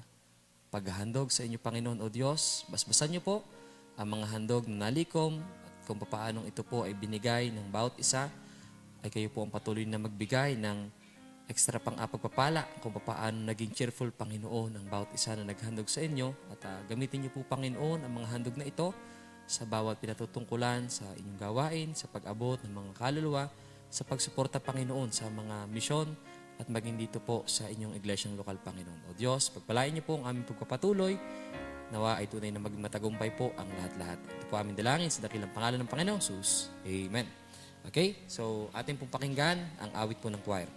paghahandog sa inyo, Panginoon o Diyos. Basbasan niyo po ang mga handog na nalikom at kung paanong ito po ay binigay ng bawat isa, ay kayo po ang patuloy na magbigay ng extra pang pagpapala kung paano naging cheerful, Panginoon, ang bawat isa na naghandog sa inyo. At gamitin niyo po, Panginoon, ang mga handog na ito sa bawat pinatutungkulan sa inyong gawain, sa pag-abot ng mga kaluluwa, sa pagsuporta, Panginoon, sa mga misyon at maging dito po sa inyong iglesyang lokal, Panginoon. O Diyos, pagpalain niyo po ang aming pagpapatuloy. Nawa ay tunay na maging matagumpay po ang lahat-lahat. Ito po aming dalangin sa dakilang pangalan ng Panginoong Jesus. Amen. Okay, so ating pong pakinggan ang awit po ng choir.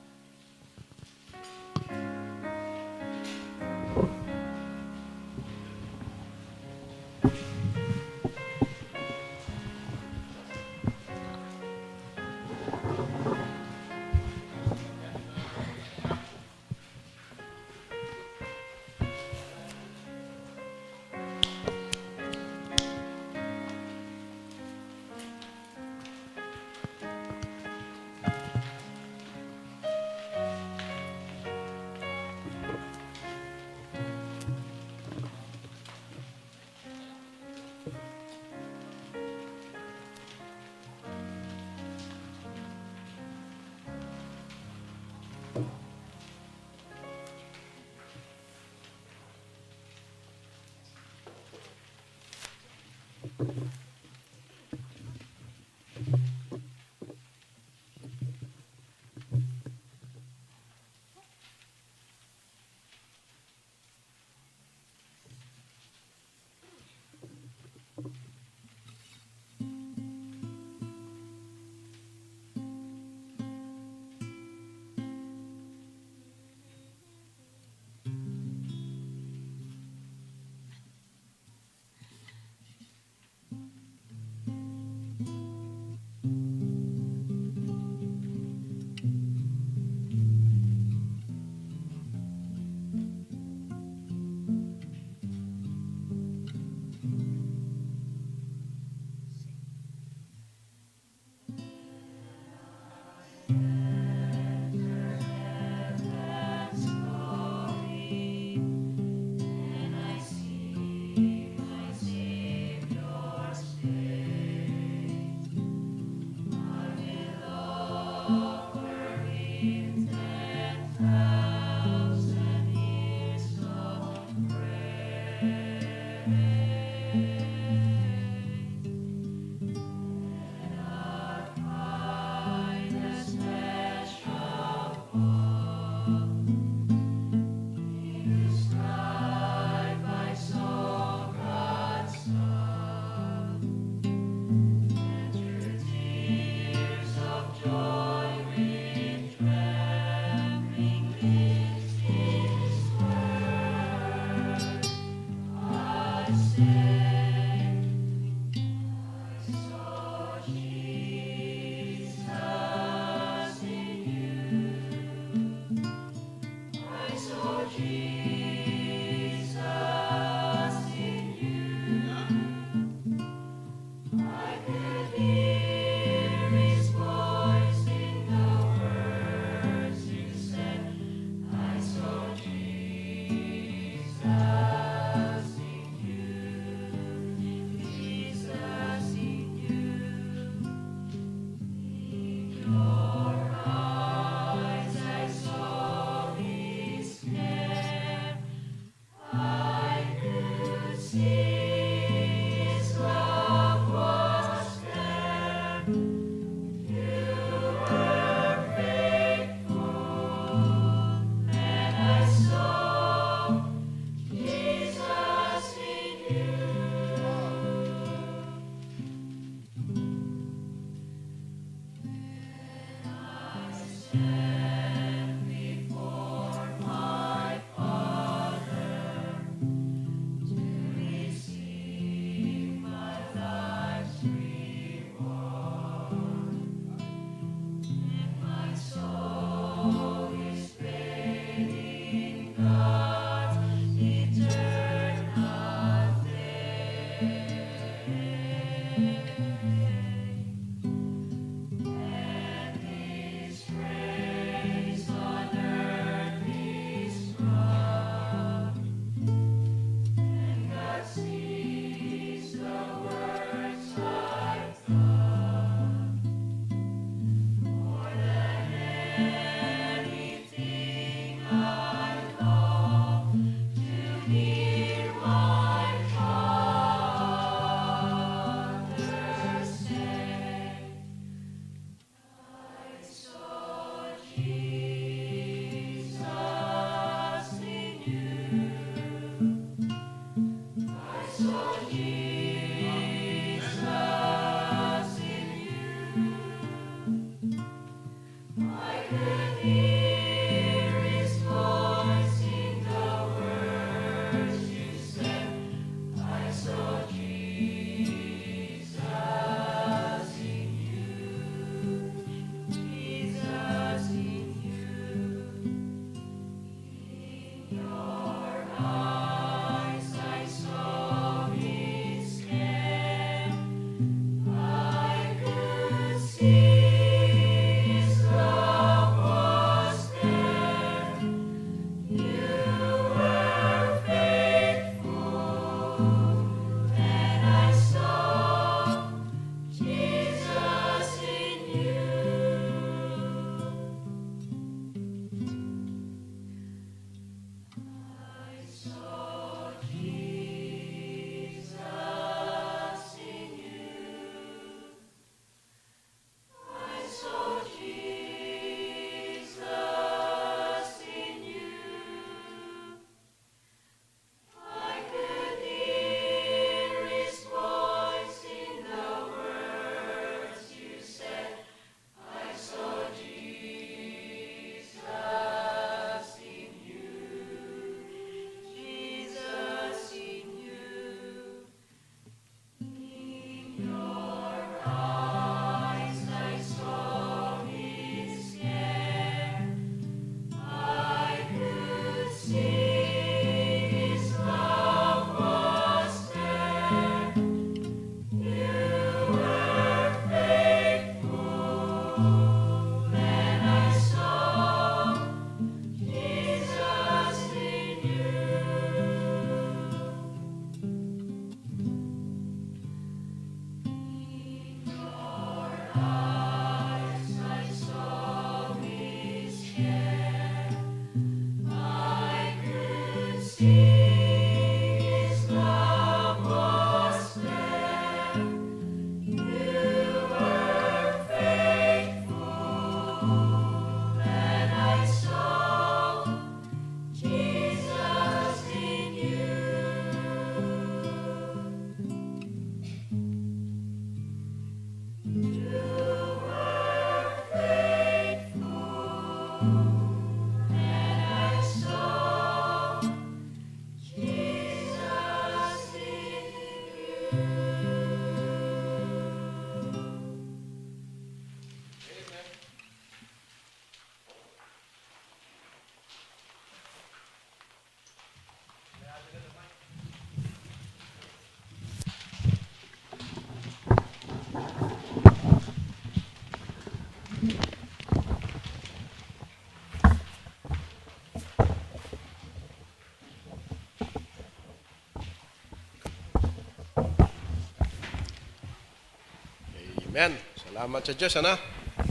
Amen. Salamat sa Diyos, ano?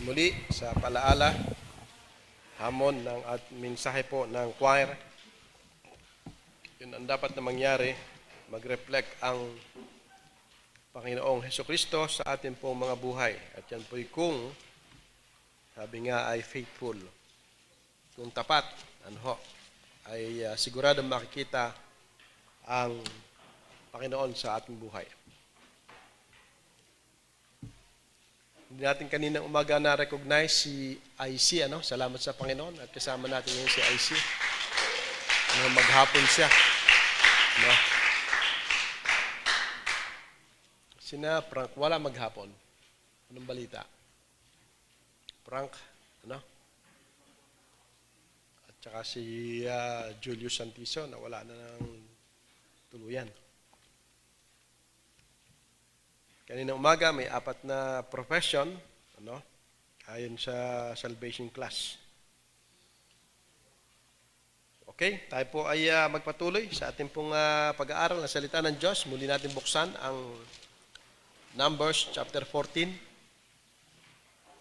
Muli sa palaala, hamon ng at mensahe po ng choir. Yun ang dapat na mangyari, mag-reflect ang Panginoong Hesukristo sa ating pong mga buhay. At yan po'y kung, sabi nga ay faithful. Kung tapat, ay siguradong makikita ang Panginoon sa ating buhay. Hindi natin kaninang umaga na-recognize si IC, Salamat sa Panginoon. At kasama natin ngayon si IC. Maghapon siya. Sina Frank, wala maghapon. Anong balita? Frank, At saka si Julius Santiso na wala na ng tuluyan. Kaninang umaga may 4 na profession, ayon sa salvation class. Okay, tayo po ay magpatuloy sa ating pong pag-aaral ng salita ng Diyos. Muli natin buksan ang Numbers chapter 14.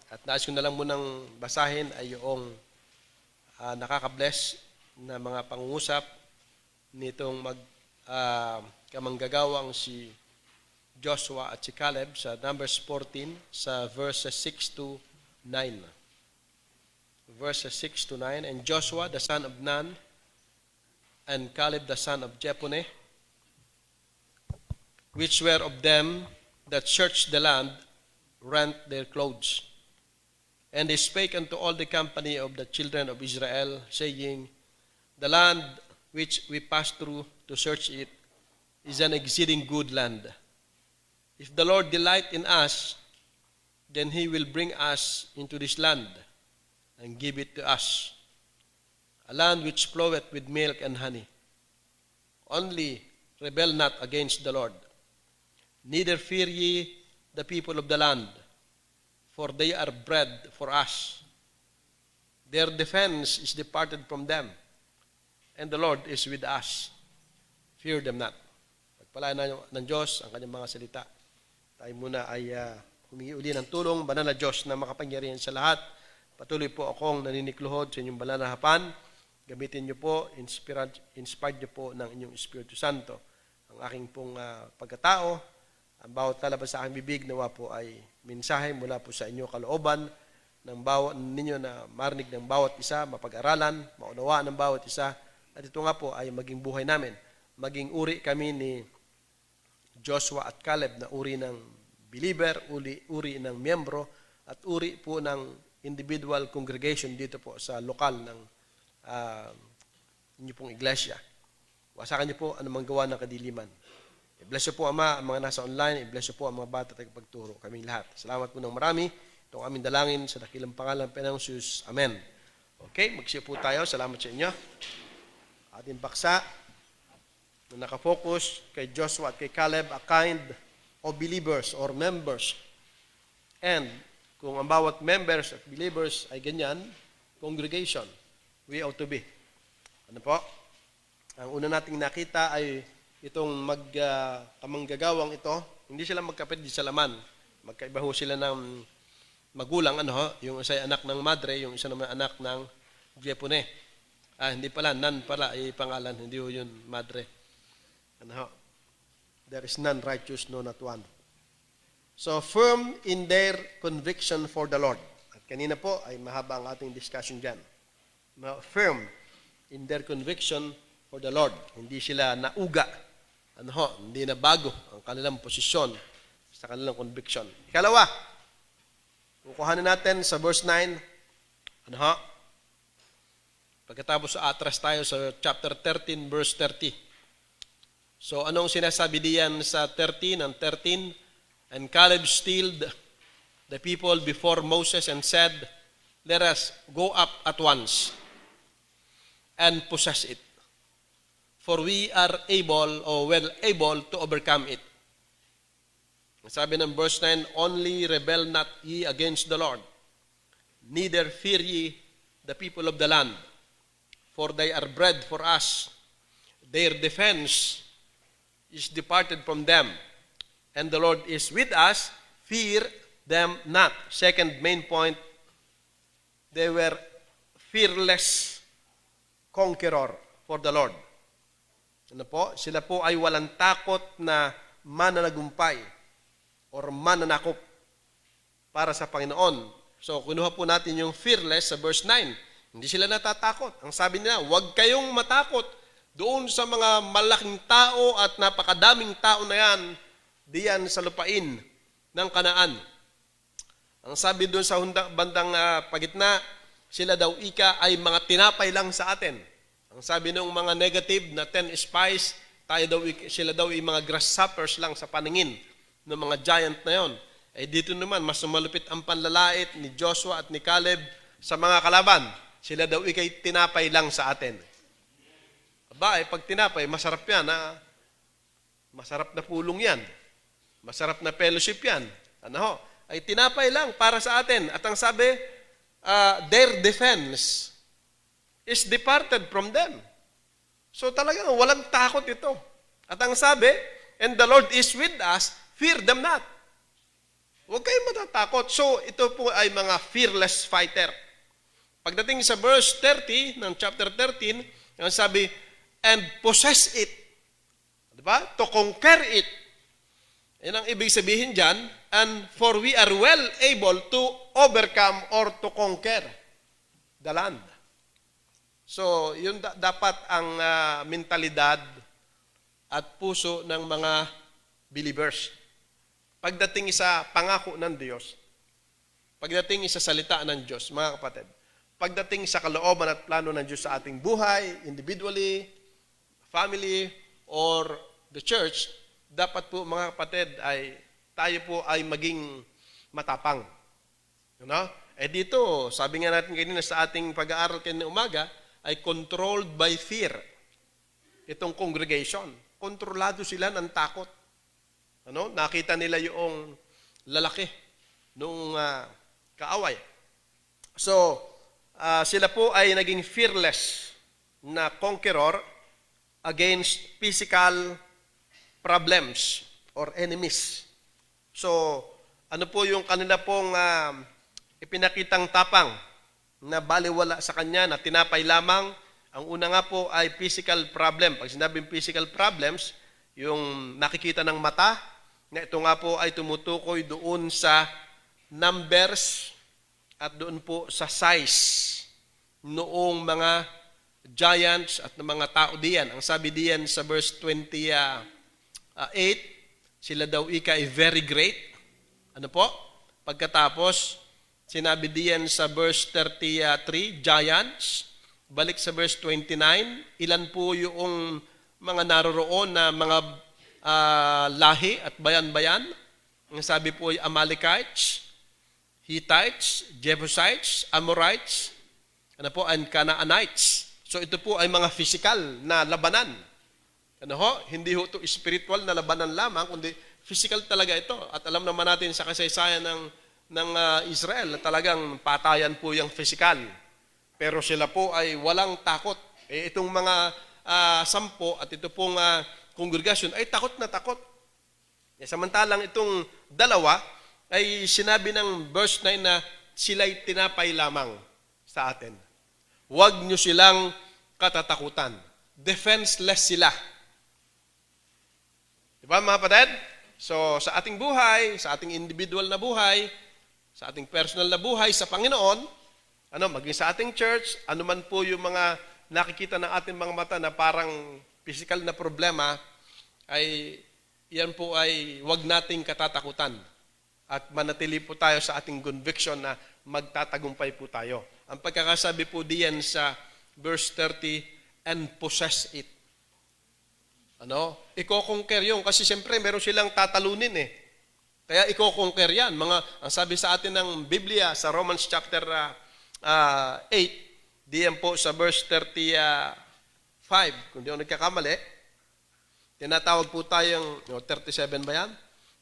At nais ko na lang munang basahin ay yung nakaka-bless na mga pangungusap nitong kamanggagawang si Joshua at si Caleb sa Numbers 14 sa verses 6 to 9. verses 6 to 9. And Joshua the son of Nun and Caleb the son of Jephunneh, which were of them that searched the land, rent their clothes. And they spake unto all the company of the children of Israel, saying, The land which we passed through to search it is an exceeding good land. If the Lord delight in us, then he will bring us into this land and give it to us, a land which floweth with milk and honey. Only rebel not against the Lord, neither fear ye the people of the land, for they are bread for us. Their defense is departed from them, and the Lord is with us. Fear them not. Pagpalaan ng Diyos ang kanyang mga salita. Tayo muna ay humingi uli ng tulong, banal na Diyos na makapangyarihan sa lahat. Patuloy po akong naninikluhod sa inyong banal na hapan. Gamitin niyo po, inspired niyo po ng inyong Espiritu Santo. Ang aking pong pagkatao, ang bawat lalabas sa aking bibig, nawa po ay mensahe mula po sa inyong kalooban ng bawat ninyo na marinig ng bawat isa, mapag-aralan, maunawaan ng bawat isa. At ito nga po ay maging buhay namin. Maging uri kami ni Joshua at Caleb na uri ng believer, uri ng miyembro, at uri po ng individual congregation dito po sa lokal ng inyo pong iglesia. Wasakan niyo po anumang gawa ng kadiliman. I-bless you po, Ama, ang mga nasa online. I-bless you po ang mga bata at pagturo. Kaming lahat. Salamat po ng marami. Itong aming dalangin sa dakilang pangalan ng Panginoong Jesus. Amen. Okay, magsiyo po tayo. Salamat sa inyo. Ating paksa na nakafocus kay Joshua at kay Caleb, a kind of believers or members. And kung ang bawat members at believers ay ganyan, congregation, we ought to be. Ano po? Ang una nating nakita ay itong kamanggagawang ito, hindi sila magkapit di sa laman. Magkaiba ho sila ng magulang, yung isa ay anak ng madre, yung isa naman anak ng Jephunneh. Hindi pala, none pala ay pangalan, hindi ho yun madre. There is none righteous, no not one. So, firm in their conviction for the Lord. At kanina po ay mahaba ang ating discussion dyan. Firm in their conviction for the Lord. Hindi sila nauga. Hindi na bago ang kanilang posisyon sa kanilang conviction. Ikalawa, kukuhanin natin sa verse 9. Pagkatapos atras tayo sa chapter 13, verse 30. So, anong sinasabi diyan sa 13 and 13? And Caleb stilled the people before Moses and said, Let us go up at once and possess it. For we are able or well able to overcome it. Sabi ng verse 9, Only rebel not ye against the Lord, neither fear ye the people of the land, for they are bread for us. Their defense is departed from them, and the Lord is with us. Fear them not. Second main point, they were fearless conqueror for the Lord. Sila po ay walang takot na mananagumpay or mananakop para sa Panginoon. So, kinuha po natin yung fearless sa verse 9. Hindi sila natatakot. Ang sabi nila, huwag kayong matakot doon sa mga malaking tao at napakadaming tao na yan diyan sa lupain ng Kanaan. Ang sabi doon sa bandang pagitna, sila daw ay mga tinapay lang sa atin. Ang sabi ng mga negative na 10 spies, sila daw ay mga grasshoppers lang sa paningin ng mga giant na yon. Dito naman, mas malupit ang panlalait ni Joshua at ni Caleb sa mga kalaban. Sila daw ikay tinapay lang sa atin. Pag tinapay, masarap yan. Masarap na pulong yan. Masarap na fellowship yan. Ay tinapay lang para sa atin. At ang sabi, their defense is departed from them. So talagang walang takot ito. At ang sabi, and the Lord is with us, fear them not. Huwag kayong matatakot. So ito po ay mga fearless fighter. Pagdating sa verse 30 ng chapter 13, ang sabi, and possess it. Diba? To conquer it. Yan ang ibig sabihin dyan, and for we are well able to overcome or to conquer the land. So, yun dapat ang mentalidad at puso ng mga believers. Pagdating sa pangako ng Diyos, pagdating sa salita ng Diyos, mga kapatid, pagdating sa kalooban at plano ng Diyos sa ating buhay, individually, family, or the church, dapat po mga kapatid ay tayo po ay maging matapang. Dito, sabi nga natin kanina sa ating pag-aaral kanina umaga, ay controlled by fear. Itong congregation, kontrolado sila ng takot. Nakita nila yung lalaki nung kaaway. So, sila po ay naging fearless na conqueror against physical problems or enemies. So, ano po yung kanila pong ipinakitang tapang na baliwala sa kanya, na tinapay lamang? Ang una nga po ay physical problem. Pag sinabing physical problems, yung nakikita ng mata, na ito nga po ay tumutukoy doon sa numbers at doon po sa size noong mga giants at ng mga tao diyan. Ang sabi diyan sa verse 28, sila daw ika ay very great. Ano po? Pagkatapos, sinabi diyan sa verse 33, giants. Balik sa verse 29, ilan po yung mga naroroon na mga lahi at bayan-bayan? Ang sabi po ay Amalekites, Hittites, Jebusites, Amorites, and Canaanites. So ito po ay mga physical na labanan. Hindi ho ito spiritual na labanan lamang, kundi physical talaga ito. At alam naman natin sa kasaysayan ng Israel na talagang patayan po yung physical. Pero sila po ay walang takot. Itong mga 10 at ito pong kongregasyon ay takot na takot. Samantalang itong dalawa ay sinabi ng verse 9 na sila'y tinapay lamang sa atin. Huwag nyo silang katatakutan. Defenseless sila. Diba mga kapatid? So sa ating buhay, sa ating individual na buhay, sa ating personal na buhay sa Panginoon, maging sa ating church, man po yung mga nakikita ng ating mga mata na parang physical na problema, ay yan po ay wag nating katatakutan. At manatili po tayo sa ating conviction na magtatagumpay po tayo. Ang pagkakasabi po diyan sa verse 30, and possess it. Iko-conquer yun. Kasi siyempre meron silang tatalunin Kaya iko-conquer yan. Ang sabi sa atin ng Biblia sa Romans chapter 8, diyan po sa verse 35, kung di ako nagkakamali, tinatawag po tayong, 37 ba yan?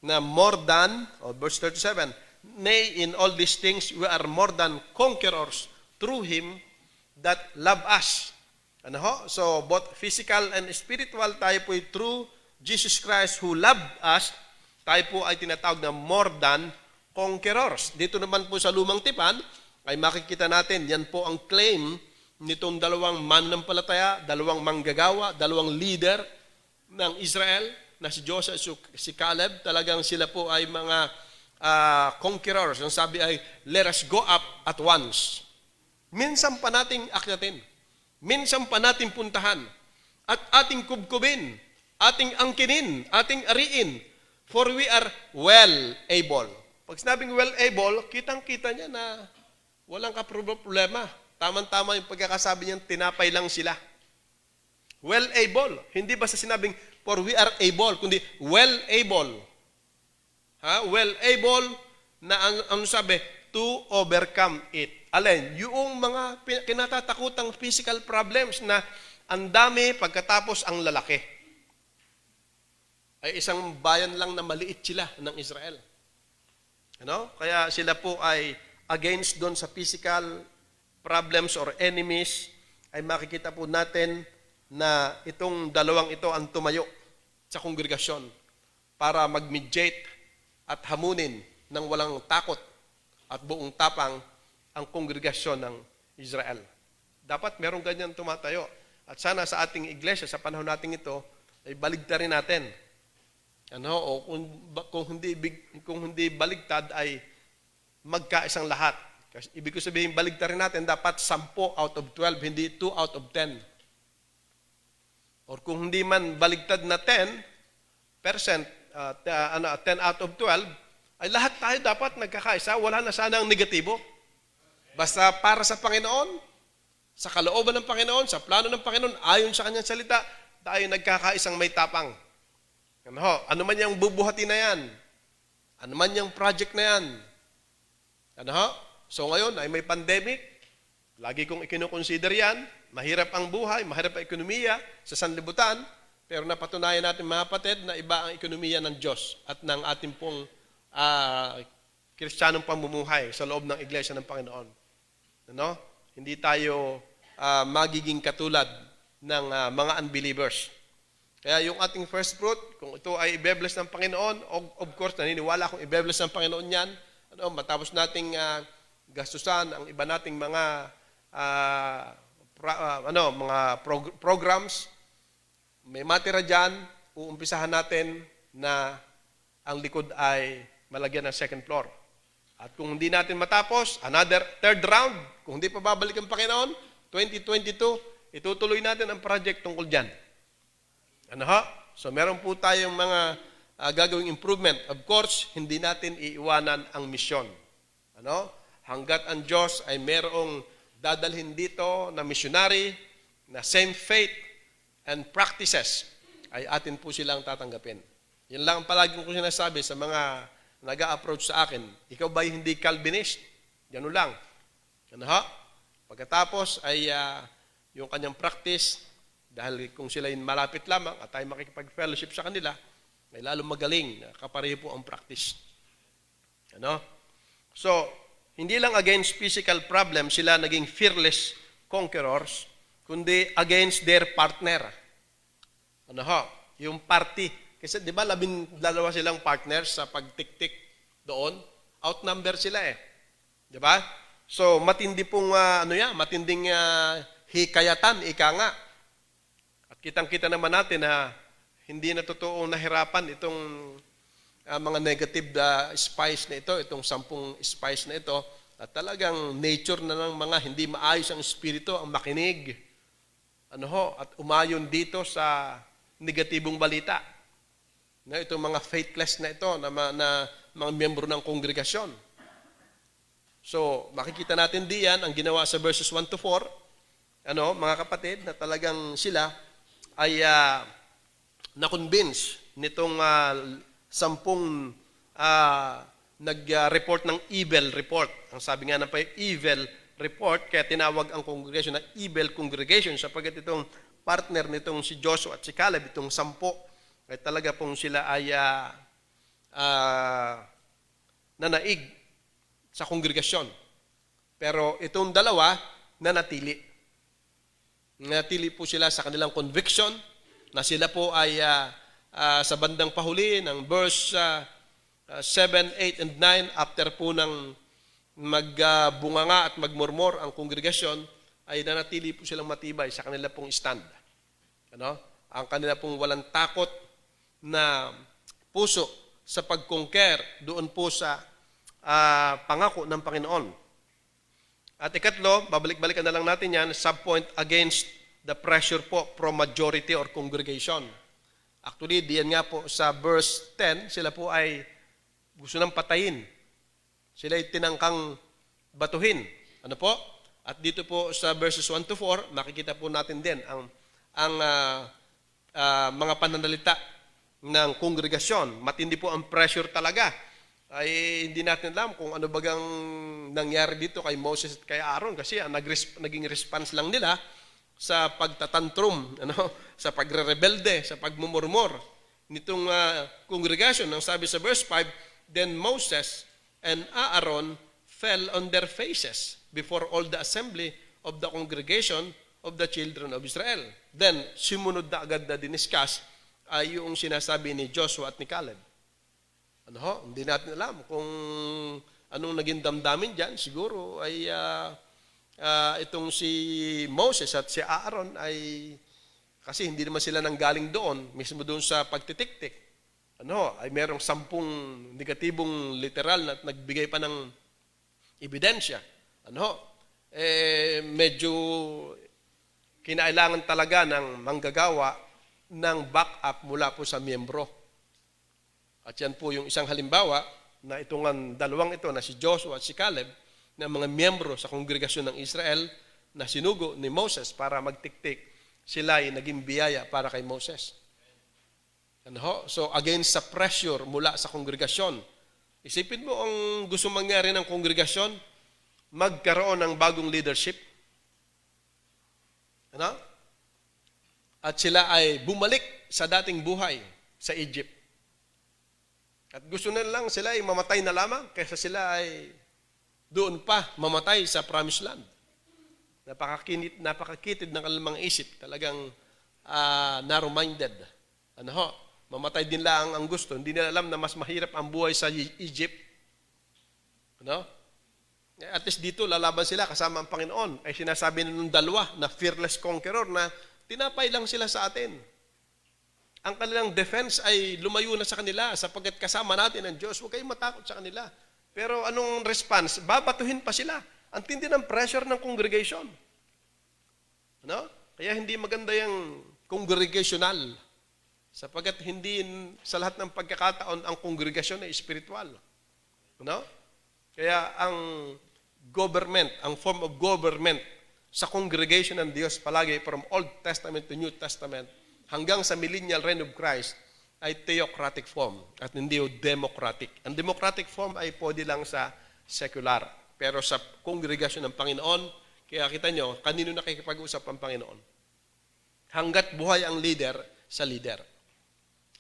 Na more than, verse 37, nay, in all these things, we are more than conquerors through Him that love us. So, both physical and spiritual, tayo po ay through Jesus Christ who loved us, tayo po ay tinatawag na more than conquerors. Dito naman po sa Lumang Tipan, ay makikita natin, yan po ang claim nitong dalawang mananampalataya, dalawang manggagawa, dalawang leader ng Israel, na si Joshua at si Caleb. Talagang sila po ay mga conquerors. Ang sabi ay, let us go up at once. Minsan pa nating akyatin. Minsan pa natin puntahan at ating kubkubin, ating angkinin, ating ariin, for we are well able. Pag sinabing well able, kitang-kita niya na walang kaproblema. Tamang-tama yung pagkakasabi niya, tinapay lang sila. Well able. Hindi basta sinabing, for we are able, kundi well able. Well able na ano sabi, to overcome it. Alin, yung mga kinatatakutang physical problems na ang dami pagkatapos ang lalaki. Ay isang bayan lang na maliit sila ng Israel. Kaya sila po ay against doon sa physical problems or enemies, ay makikita po natin na itong dalawang ito ang tumayo sa kongregasyon para mag-mediate at hamunin ng walang takot at buong tapang ang kongregasyon ng Israel. Dapat merong ganyan tumatayo. At sana sa ating iglesia, sa panahon natin ito, ay baligtarin natin. O kung hindi baligtad, ay magkaisang lahat. Kasi ibig ko sabihin, baligtarin natin, dapat 10 out of 12, hindi 2 out of 10. Or kung hindi man baligtad na 10%, 10 out of 12, ay lahat tayo dapat nagkakaisa, wala na sana ang negatibo. Basta para sa Panginoon, sa kalooban ng Panginoon, sa plano ng Panginoon, ayon sa kanyang salita, tayo nagkakaisang may tapang. Ano man yung bubuhati na yan, ano man yung project na yan. So ngayon ay may pandemic, lagi kong ikinukonsider yan, mahirap ang buhay, mahirap ang ekonomiya sa sanlibutan, pero napatunayan natin mga kapatid na iba ang ekonomiya ng Diyos at ng ating pong Kristiyanong pamumuhay sa loob ng Iglesia ng Panginoon. Hindi tayo magiging katulad ng mga unbelievers. Kaya yung ating first fruit, kung ito ay ibe-bless ng Panginoon, of course, naniniwala akong ibe-bless ng Panginoon yan, matapos nating gastusan ang iba nating mga programs, may matira dyan, uumpisahan natin na ang likod ay malagyan ng second floor. At kung hindi natin matapos, another third round, kung hindi pa babalik ang Panginoon, 2022, itutuloy natin ang project tungkol dyan. So meron po tayong mga gagawing improvement. Of course, hindi natin iiwanan ang misyon. Hanggat ang Diyos ay merong dadalhin dito na missionary, na same faith and practices, ay atin po silang tatanggapin. Yan lang ang palagi ko sinasabi sa mga nag-a-approach sa akin. Ikaw ba'y hindi Calvinist? Yan lang. Pagkatapos ay yung kanyang practice, dahil kung sila malapit lamang at tayo makikipag-fellowship sa kanila, may lalong magaling, kapareho po ang practice. So, hindi lang against physical problems sila naging fearless conquerors, kundi against their partner. Yung party. Kasi di ba 12 silang partners sa pagtik-tik doon? Outnumber sila eh. Di ba? So, matindi pong, matinding hikayatan, ika nga. At kitang-kita naman natin na hindi na totoong nahirapan itong mga negative spice na ito, itong 10 spice na ito, at talagang nature na ng mga hindi maayos ang espiritu, ang makinig, at umayon dito sa negatibong balita. Itong mga faithless na ito, na mga miyembro ng kongregasyon. So, makikita natin diyan ang ginawa sa verses 1 to 4, mga kapatid, na talagang sila ay na-convince nitong 10 nag-report ng evil report. Ang sabi nga na pa evil report, kaya tinawag ang congregation na evil congregation sapagkat itong partner nitong si Joshua at si Caleb, itong 10, ay talaga pong sila ay nanaig sa kongregasyon. Pero itong dalawa, nanatili. Nanatili po sila sa kanilang conviction na sila po ay sa bandang pahuli ng verse 7, 8, and 9, after po ng magbunganga at magmurmur ang kongregasyon, ay nanatili po silang matibay sa kanila pong stand. Ang kanila pong walang takot na puso sa pag-conquer doon po sa pangako ng Panginoon. At ikatlo, babalik-balikan na lang natin yan, subpoint against the pressure po from majority or congregation. Actually, diyan nga po sa verse 10, sila po ay gusto nang patayin. Sila ay tinangkang batuhin. At dito po sa verses 1 to 4, makikita po natin din ang mga pananalita ng kongregasyon. Matindi po ang pressure talaga. Ay hindi natin alam kung ano bagang nangyari dito kay Moses at kay Aaron kasi ang naging response lang nila sa pagtatantrum, sa pagre-rebelde, sa pagmumurmur nitong congregation. Ang sabi sa verse 5, then Moses and Aaron fell on their faces before all the assembly of the congregation of the children of Israel. Then, sumunod na agad na diniscuss ay yung sinasabi ni Joshua at ni Caleb. Hindi natin alam kung anong naging damdamin dyan. Siguro ay itong si Moses at si Aaron ay kasi hindi naman sila nanggaling doon, mismo doon sa pagtitiktik. Ay merong 10 negatibong literal na nagbigay pa ng ebidensya Medyo kinailangan talaga ng manggagawa ng backup mula po sa miyembro. At yan po yung isang halimbawa na itong dalawang ito na si Joshua at si Caleb na mga miyembro sa kongregasyon ng Israel na sinugo ni Moses para magtiktik, sila ay naging biyaya para kay Moses. So against sa pressure mula sa kongregasyon, isipin mo ang gusto mangyari ng kongregasyon, magkaroon ng bagong leadership. At sila ay bumalik sa dating buhay sa Egypt. At gusto na lang sila ay mamatay na lamang kaysa sila ay doon pa mamatay sa promised land. Napakakitid ng kanilang mga isip. Talagang narrow-minded. Mamatay din lang ang gusto. Hindi nila alam na mas mahirap ang buhay sa Egypt. At least dito, lalaban sila kasama ang Panginoon. Ay sinasabi ng dalawa na fearless conqueror na tinapay lang sila sa atin. Ang kanilang defense ay lumayo na sa kanila sapagkat kasama natin ang Diyos. Huwag kayong matakot sa kanila. Pero anong response? Babatuhin pa sila. Ang tindi ng pressure ng congregation. Kaya hindi maganda yung congregational. Sapagkat hindi sa lahat ng pagkakataon ang kongregasyon ay spiritual. Kaya ang government, ang form of government sa congregation ng Diyos palagi from Old Testament to New Testament hanggang sa millennial reign of Christ ay theocratic form at hindi democratic. Ang democratic form ay pwede lang sa secular. Pero sa kongregasyon ng Panginoon, kaya kita nyo, kanino nakikipag-usap ang Panginoon? Hanggat buhay ang leader sa leader.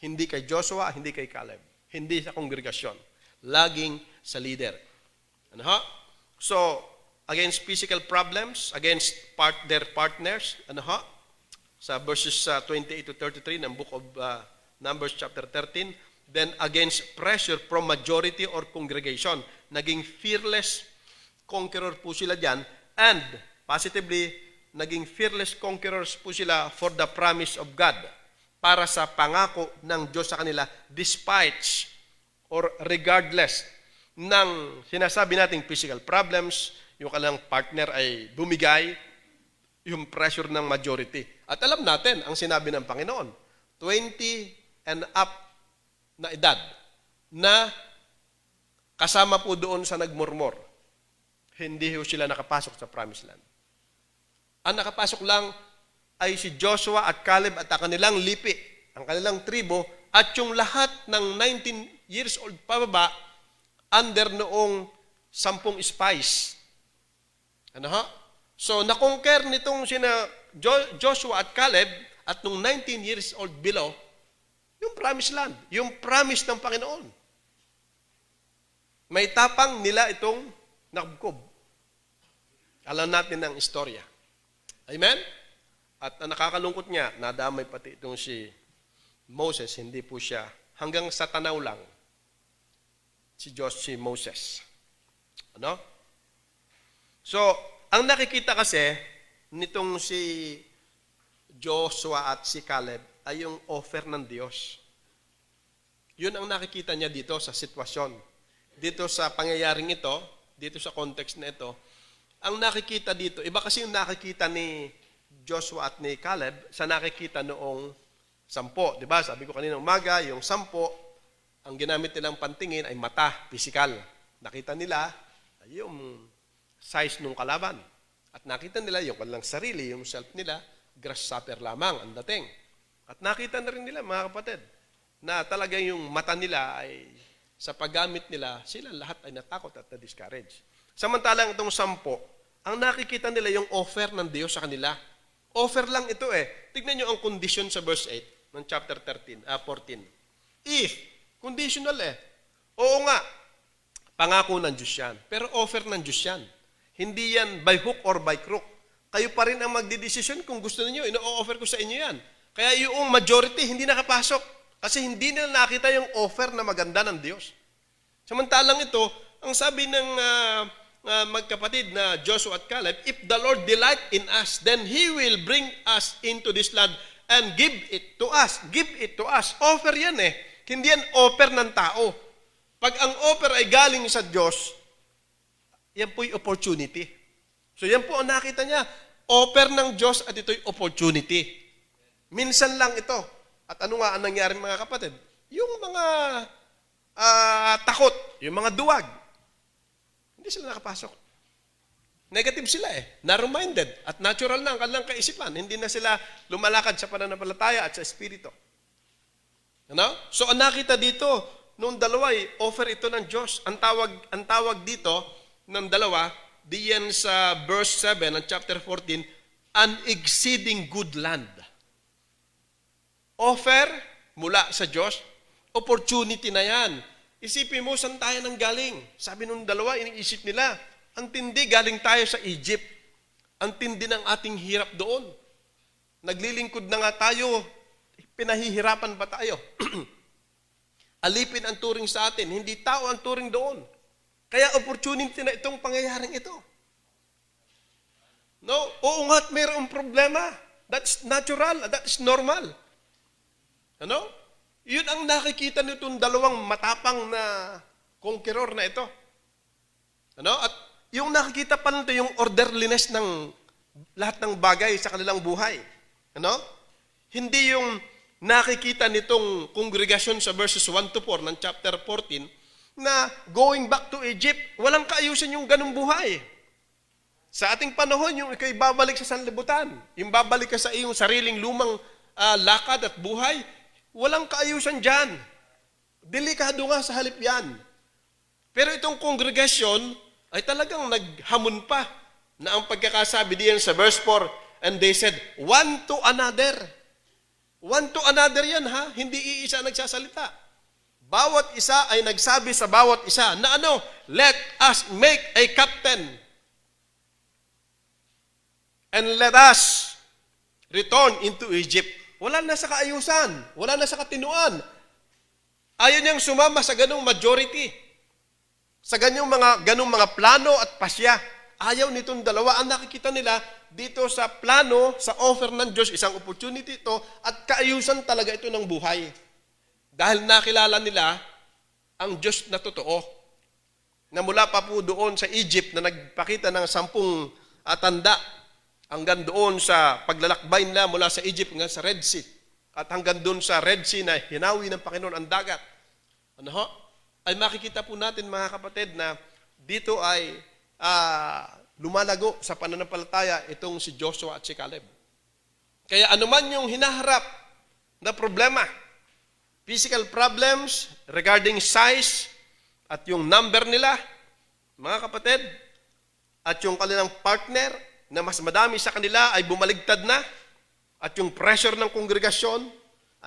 Hindi kay Joshua, hindi kay Caleb. Hindi sa kongregasyon. Laging sa leader. So, against physical problems, against their partners, sa verses 28 to 33 ng book of Numbers chapter 13, then against pressure from majority or congregation, naging fearless conqueror po sila dyan, and positively, naging fearless conquerors po sila for the promise of God, para sa pangako ng Diyos sa kanila, despite or regardless ng sinasabi nating physical problems, yung kanilang partner ay bumigay, yung pressure ng majority. At alam natin, ang sinabi ng Panginoon, 20 and up na edad, na kasama po doon sa nagmurmur, hindi ho sila nakapasok sa promised land. Ang nakapasok lang ay si Joshua at Caleb at ang kanilang lipi, ang kanilang tribo, at yung lahat ng 19 years old pababa, under noong 10 spies. So, na-conquer nitong sina Joshua at Caleb at nung 19 years old below, yung promised land, yung promise ng Panginoon. May tapang nila itong nakubkob. Alam natin ang istorya. Amen? At ang nakakalungkot niya, nadamay pati itong si Moses, hindi po siya, hanggang sa tanaw lang, si Moses. So, ang nakikita kasi nitong si Joshua at si Caleb ay yung offer ng Diyos. Yun ang nakikita niya dito sa sitwasyon. Dito sa pangyayaring ito, dito sa context na ito, ang nakikita dito, iba kasi yung nakikita ni Joshua at ni Caleb sa nakikita noong 10. Diba? Sabi ko kanina umaga, yung 10, ang ginamit nilang pantingin ay mata, physical. Nakita nila yung size ng kalaban. At nakita nila yung kanilang sarili, yung self nila, grasshopper lamang ang dating. At nakita na rin nila, mga kapatid, na talaga yung mata nila ay sa paggamit nila, sila lahat ay natakot at na-discourage. Samantalang itong 10, ang nakikita nila yung offer ng Diyos sa kanila. Offer lang ito eh. Tignan nyo ang condition sa verse 8 ng chapter 14. If, conditional eh. Oo nga, pangako ng Diyos yan. Pero offer ng Diyos yan. Hindi yan by hook or by crook. Kayo pa rin ang magdidesisyon kung gusto niyo, ino-offer ko sa inyo yan. Kaya yung majority hindi nakapasok kasi hindi nila nakita yung offer na maganda ng Diyos. Samantalang ito, ang sabi ng magkapatid na Joshua at Caleb, if the Lord delight in us, then He will bring us into this land and give it to us. Give it to us. Offer yan eh. Hindi yan offer ng tao. Pag ang offer ay galing sa Diyos, Yan po'y opportunity. So yan po ang nakita niya. Offer ng Diyos at ito'y opportunity. Minsan lang ito. At ano nga ang nangyari mga kapatid? Yung mga takot, yung mga duwag, hindi sila nakapasok. Negative sila narrow-minded at natural na ang kanilang kaisipan. Hindi na sila lumalakad sa pananampalataya at sa espiritu. Ano? So ang nakita dito, nung dalawa offer ito ng Diyos. Ang tawag dito ng dalawa, diyan sa verse 7 ng chapter 14, an exceeding good land. Offer mula sa Diyos, opportunity na yan. Isipin mo, saan tayo nang galing? Sabi nung dalawa, iniisip nila, ang tindi, galing tayo sa Egypt. Ang tindi ng ating hirap doon. Naglilingkod na nga tayo, pinahihirapan ba tayo? Alipin ang turing sa atin, hindi tao ang turing doon. Kaya opportunity na itong pangyayaring ito. No? Oo nga't mayroong problema. That's natural, that's normal. Ano? Yun ang nakikita nitong dalawang matapang na conqueror na ito. Ano? At yung nakikita pa nito yung orderliness ng lahat ng bagay sa kanilang buhay. Ano? Hindi yung nakikita nitong kongregasyon sa verses 1 to 4 ng chapter 14 na going back to Egypt, walang kaayusan yung ganung buhay. Sa ating panahon, yung ikay babalik sa sanlibutan, yung babalik ka sa iyong sariling lumang lakad at buhay, walang kaayusan dyan. Delikado nga sa halip yan. Pero itong kongregasyon ay talagang naghamon pa na ang pagkakasabi diyan sa verse 4, and they said, one to another. One to another yan ha, hindi iisa nagsasalita. Bawat isa ay nagsabi sa bawat isa na ano, let us make a captain and let us return into Egypt. Wala na sa kaayusan, wala na sa katinuan. Ayaw niyang sumama sa ganung majority. Sa ganung mga plano at pasya. Ayaw nitong dalawa. Ang nakikita nila dito sa plano, sa offer ng Diyos, isang opportunity ito at kaayusan talaga ito ng buhay. Dahil nakilala nila ang Diyos na totoo. Na mula pa po doon sa Egypt na nagpakita ng 10 tanda hanggang doon sa paglalakbay nila mula sa Egypt hanggang sa Red Sea. At hanggang doon sa Red Sea na hinawi ng Panginoon ang dagat. Ano ho? Ay makikita po natin mga kapatid na dito ay lumalago sa pananampalataya itong si Joshua at si Caleb. Kaya anuman yung hinaharap na problema, physical problems regarding size at yung number nila, mga kapatid, at yung kanilang partner na mas madami sa kanila ay bumaligtad na, at yung pressure ng kongregasyon,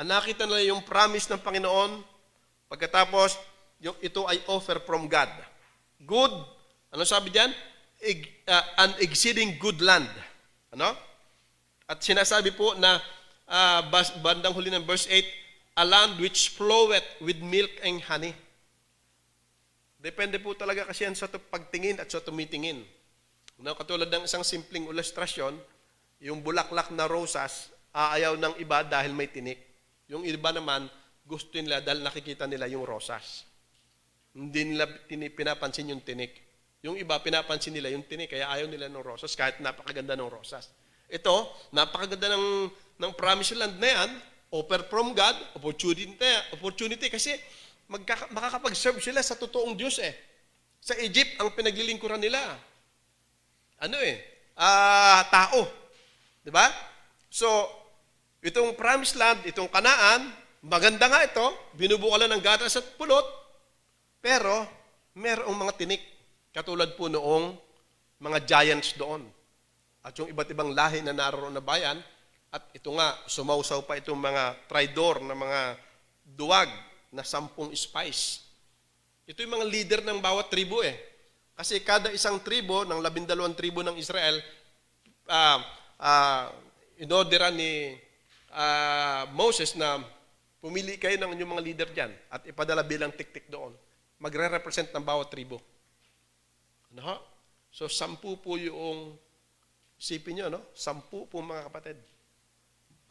nakita nila yung promise ng Panginoon, pagkatapos yung ito ay offer from God. Good, ano sabi diyan? An exceeding good land. Ano? At sinasabi po na bandang huli ng verse 8, a land which floweth with milk and honey. Depende po talaga kasi yan sa pagtingin at sa tumitingin. No, katulad ng isang simpleng ilustrasyon, yung bulaklak na rosas, aayaw ng iba dahil may tinik. Yung iba naman, gusto nila dahil nakikita nila yung rosas. Hindi nila pinapansin yung tinik. Yung iba, pinapansin nila yung tinik, kaya ayaw nila ng rosas, kahit napakaganda ng rosas. Ito, napakaganda ng promised land na yan, offer from God, opportunity kasi makakapag-serve sila sa totoong Diyos Sa Egypt, ang pinaglilingkuran nila, tao. Diba? So, itong promised land, itong Kanaan, maganda nga ito, binubukalan ng gatas at pulot, pero merong mga tinik, katulad po noong mga giants doon. At yung iba't ibang lahi na naroon na bayan, at ito nga, sumausaw pa itong mga tridor na mga duwag na 10 spies. Ito yung mga leader ng bawat tribo Kasi kada isang tribo, ng 12 tribo ng Israel, inorderan ni Moses na pumili kayo ng inyong mga leader dyan at ipadala bilang tik-tik doon. Magre-represent ng bawat tribo. Ano? So, 10 po yung isipin nyo, 10 po mga kapatid.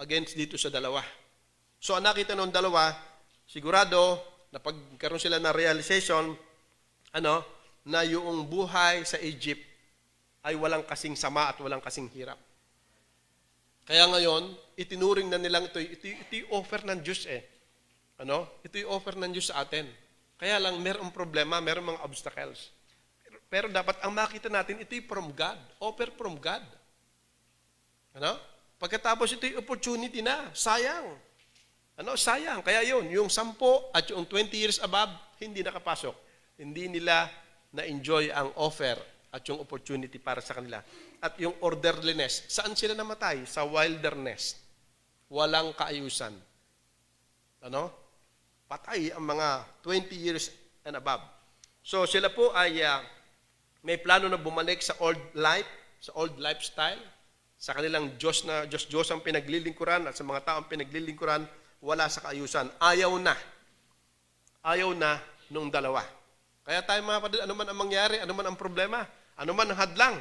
Against dito sa dalawa. So, ang nakita ng dalawa, sigurado, na pagkaroon sila ng realization, na yung buhay sa Egypt ay walang kasing sama at walang kasing hirap. Kaya ngayon, itinuring na nilang ito yung offer ng Diyos eh. Ito yung offer ng Diyos sa atin. Kaya lang, mayroong problema, mayroong mga obstacles. Pero dapat ang makita natin, ito yung from God. Offer from God. Pagkatapos ito yung opportunity na. Sayang. Sayang. Kaya yun, yung 10 at yung 20 years above, hindi nakapasok. Hindi nila na-enjoy ang offer at yung opportunity para sa kanila. At yung orderliness, saan sila namatay? Sa wilderness. Walang kaayusan. Patay ang mga 20 years and above. So sila po ay may plano na bumalik sa old life, sa old lifestyle, sa kanilang Diyos na Diyos ang pinaglilingkuran at sa mga taong pinaglilingkuran, wala sa kaayusan. Ayaw na nung dalawa. Kaya tayo mga kapatid, ano man ang mangyari, ano man ang problema, ano man ang hadlang,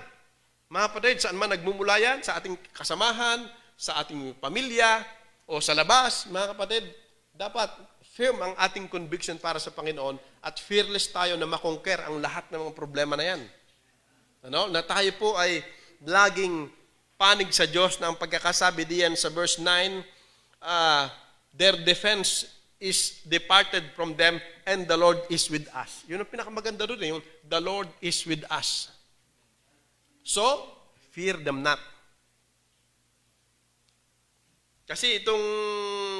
mga kapatid, saan man nagmumula yan, sa ating kasamahan, sa ating pamilya, o sa labas, mga kapatid, dapat firm ang ating conviction para sa Panginoon at fearless tayo na makonquer ang lahat ng mga problema na yan. Na tayo po ay laging panig sa Diyos na ang pagkakasabi diyan sa verse 9, their defense is departed from them and the Lord is with us. Yun ang pinakamaganda doon, yung the Lord is with us. So, fear them not. Kasi itong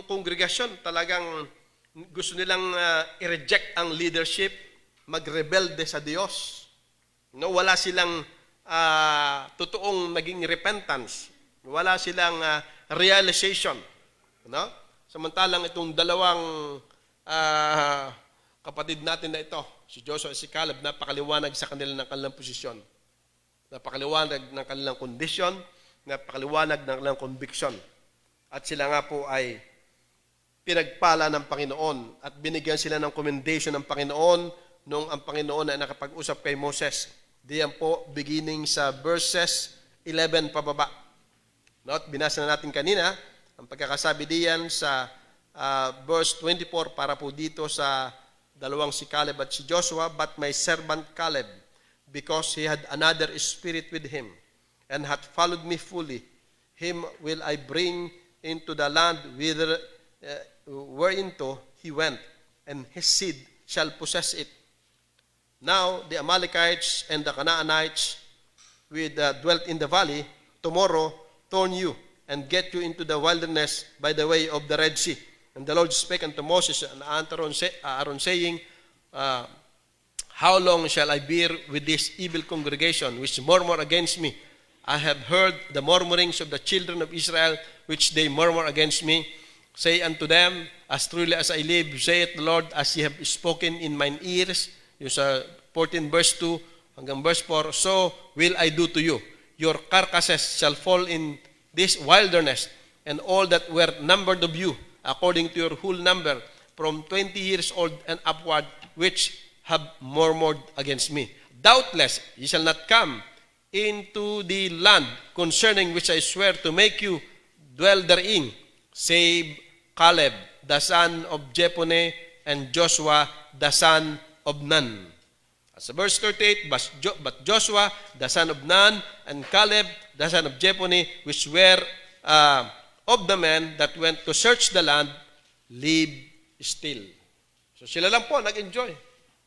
kongregasyon talagang gusto nilang i-reject ang leadership, magrebelde sa Diyos. Wala silang totoong naging repentance. Wala silang realization. Samantalang itong dalawang kapatid natin na ito, si Joshua at si Caleb, napakaliwanag sa kanila ng kanilang posisyon. Napakaliwanag ng kanilang kondisyon, napakaliwanag ng kanilang conviction. At sila nga po ay pinagpala ng Panginoon at binigyan sila ng commendation ng Panginoon nung ang Panginoon ay nakapag-usap kay Moses. Diyan po, beginning sa verses 11 pababa. Binasa na natin kanina, ang pagkakasabi diyan sa verse 24 para po dito sa dalawang si Caleb at si Joshua, but my servant Caleb, because he had another spirit with him, and hath followed me fully, him will I bring into the land whither whereinto he went, and his seed shall possess it. Now the Amalekites and the Canaanites which dwelt in the valley, tomorrow turn you and get you into the wilderness by the way of the Red Sea. And the Lord spake unto Moses and Aaron, saying, how long shall I bear with this evil congregation which murmur against me? I have heard the murmurings of the children of Israel, which they murmur against me. Say unto them, as truly as I live, saith the Lord, as ye have spoken in mine ears. Yung sa 14 verse 2 hanggang verse 4, so will I do to you. Your carcasses shall fall in this wilderness, and all that were numbered of you, according to your whole number, from 20 years old and upward, which have murmured against me. Doubtless ye shall not come into the land concerning which I swear to make you dwell therein, save Caleb, the son of Jephunneh, and Joshua, the son of Nun. As verse 38, but Joshua, the son of Nun, and Caleb, the son of Jephunneh, which were of the men that went to search the land, live still. So sila lang po nag-enjoy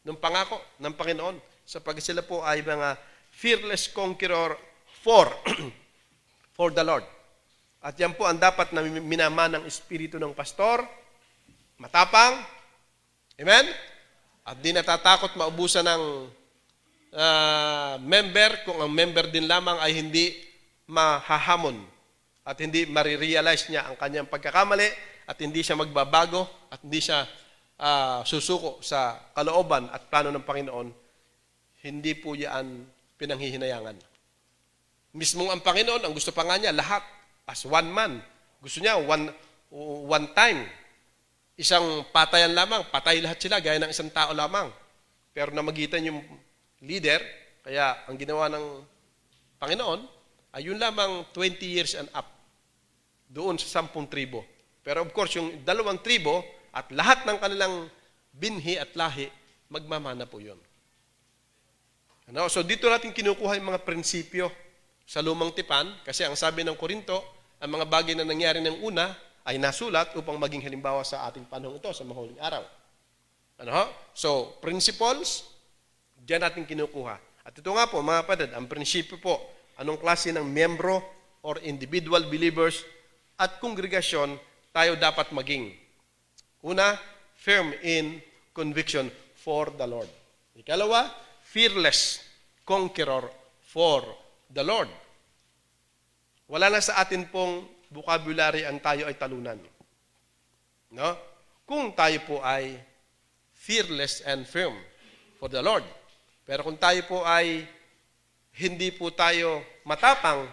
ng pangako ng Panginoon sapagkat sila po ay mga fearless conqueror for the Lord. At yan po ang dapat na minaman ng espiritu ng pastor, matapang, amen? At di natatakot maubusan ng member kung ang member din lamang ay hindi mahahamon at hindi marirealize niya ang kanyang pagkakamali at hindi siya magbabago at hindi siya susuko sa kalooban at plano ng Panginoon, hindi po yan pinanghihinayangan. Mismong ang Panginoon, ang gusto pa nga niya, lahat as one man. Gusto niya one time. Isang patayan lamang, patay lahat sila, gaya ng isang tao lamang. Pero namagitan yung leader, kaya ang ginawa ng Panginoon, ay yun lamang 20 years and up. Doon sa 10 tribo. Pero of course, yung 2 tribo, at lahat ng kanilang binhi at lahi, magmamana po yun. Ano? So dito natin kinukuha yung mga prinsipyo sa lumang tipan kasi ang sabi ng Korinto, ang mga bagay na nangyari ng una ay nasulat upang maging halimbawa sa ating panahon ito sa mahuling araw. Ano? So, principles, diyan natin kinukuha. At ito nga po, mga kapatid, ang prinsipyo po, anong klase ng membro or individual believers at kongregasyon tayo dapat maging. Una, firm in conviction for the Lord. Ikalawa, fearless conqueror for the Lord. Wala na sa atin pong vocabulary ang tayo ay talunan. No? Kung tayo po ay fearless and firm for the Lord. Pero kung tayo po ay hindi po tayo matapang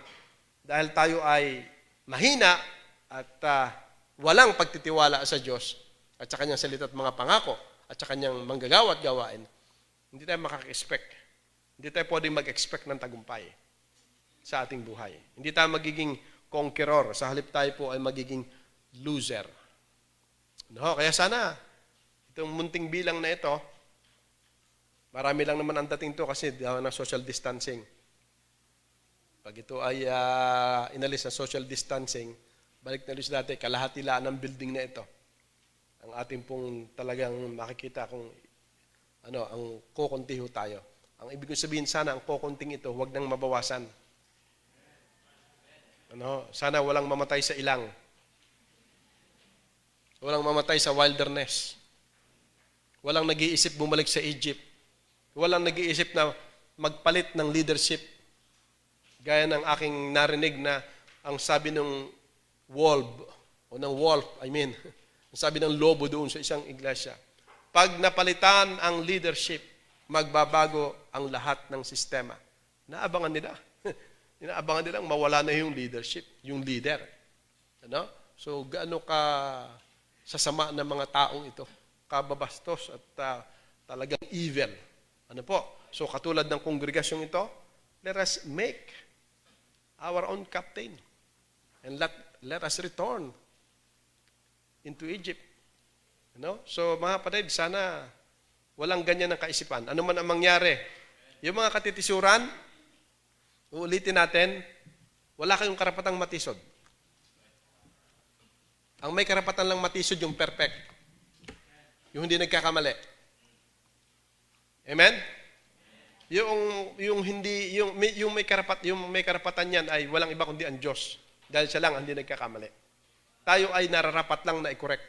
dahil tayo ay mahina at walang pagtitiwala sa Diyos at sa kanyang salita at mga pangako at sa kanyang manggagawa at gawain, hindi tayo makaka-expect. Hindi tayo pwedeng mag-expect ng tagumpay sa ating buhay. Hindi tayo magiging conqueror. Sa halip tayo po ay magiging loser. No? Kaya sana, itong munting bilang na ito, marami lang naman ang dating to kasi ng social distancing. Pag ito ay inalis na social distancing, balik na ulit dati, kalahati lang ng building na ito. Ang ating pong talagang makikita kung ang kokontiho tayo. Ang ibig kong sabihin sana, ang kokonting ito, huwag nang mabawasan. Sana walang mamatay sa ilang. Walang mamatay sa wilderness. Walang nag-iisip bumalik sa Egypt. Walang nag-iisip na magpalit ng leadership. Gaya ng aking narinig na ang sabi ng wolf, ang sabi ng lobo doon sa isang iglesia, pag napalitan ang leadership, magbabago ang lahat ng sistema. Naabangan nila. Inaabangan nilang mawala na yung leadership, yung leader. So, gaano ka sasama ng mga taong ito? Kababastos at talagang evil. So, katulad ng kongregasyong ito, let us make our own captain and let us return into Egypt. So, mga kapatid, sana walang ganyan ng kaisipan. Ano man ang mangyari. Yung mga katitisuran, uulitin natin, wala kayong karapatang matisod. Ang may karapatan lang matisod yung perfect. Yung hindi nagkakamali. Amen? Yung may karapatan niyan ay walang iba kundi ang Diyos. Dahil siya lang ang hindi nagkakamali. Tayo ay nararapat lang na i-correct.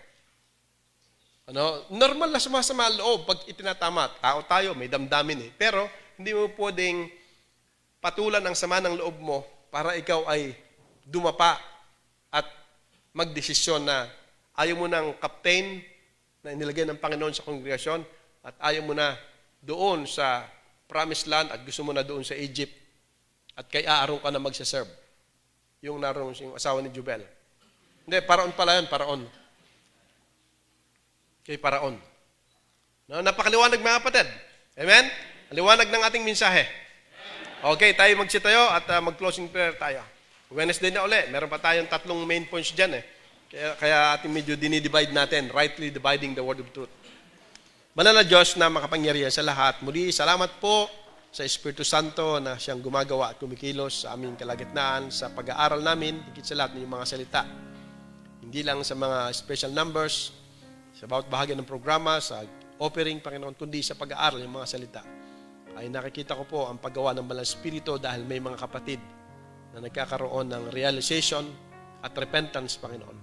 Normal na sumasama ang loob pag itinatama. Tao tayo, may damdamin . Pero hindi mo pwedeng patulan ang sama ng loob mo para ikaw ay dumapa at magdesisyon na ayaw mo ng captain na inilagay ng Panginoon sa kongregasyon at ayaw mo na doon sa promised land at gusto mo na doon sa Egypt at kay Aaron ka na magsaserve. Yung naroon yung asawa ni Jubel. Hindi, paraon pala yun, paraon. Kay paraon. Napakaliwanag mga kapatid. Amen? Liwanag ng ating mensahe. Okay, tayo magsitayo at mag-closing prayer tayo. Wednesday na uli. Meron pa tayong 3 main points dyan . Kaya ating medyo dinidivide natin. Rightly dividing the word of truth. Banal na Diyos na makapangyarihan sa lahat. Muli, salamat po sa Espiritu Santo na siyang gumagawa at kumikilos sa aming kalagitnaan sa pag-aaral namin, higit sa lahat ng mga salita. Hindi lang sa mga special numbers, sa bawat bahagi ng programa, sa offering, Panginoon, kundi sa pag-aaral ng mga salita. Ay nakikita ko po ang paggawa ng Banal na Espiritu dahil may mga kapatid na nagkakaroon ng realization at repentance, Panginoon.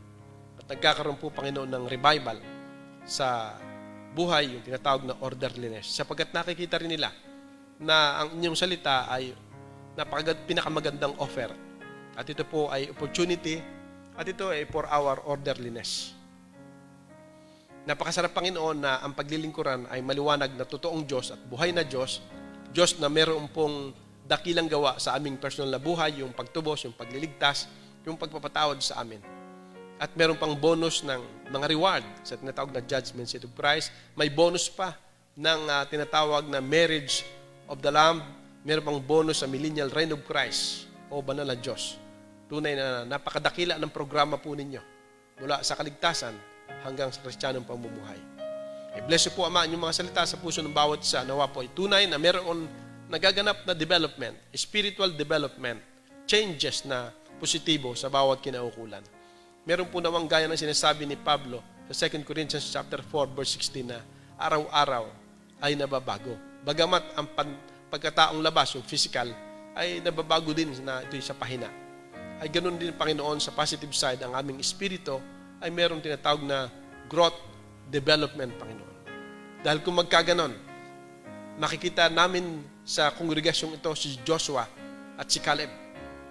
At nagkakaroon po, Panginoon, ng revival sa buhay, yung tinatawag na orderliness. Sapagkat nakikita rin nila na ang inyong salita ay pinakamagandang offer. At ito po ay opportunity at ito ay for our orderliness. Napakasarap, Panginoon, na ang paglilingkuran ay maliwanag na totoong Diyos at buhay na Diyos, Diyos na meron pong dakilang gawa sa aming personal na buhay, yung pagtubos, yung pagliligtas, yung pagpapatawad sa amin. At meron pang bonus ng mga reward sa tinatawag na judgment seat of Christ. May bonus pa ng tinatawag na marriage of the Lamb. Meron pang bonus sa millennial reign of Christ o banal na Diyos. Tunay na napakadakila ng programa po ninyo mula sa kaligtasan hanggang sa Kristiyanong pamumuhay. I bless you po, Ama, inyong mga salita sa puso ng bawat isa. Nawa po ay tunay na meron nagaganap na development, spiritual development, changes na positibo sa bawat kinaukulan. Meron po nawang gaya ng sinasabi ni Pablo sa 2 Corinthians chapter 4 verse 16 na araw-araw ay nababago. Bagamat ang pagkataong labas o physical ay nababago din na ito'y sa pahina. Ay ganoon din, Panginoon, sa positive side, ang aming espiritu ay meron tinatawag na growth development, Panginoon. Dahil kung magkaganon, makikita namin sa kongregasyong ito si Joshua at si Caleb.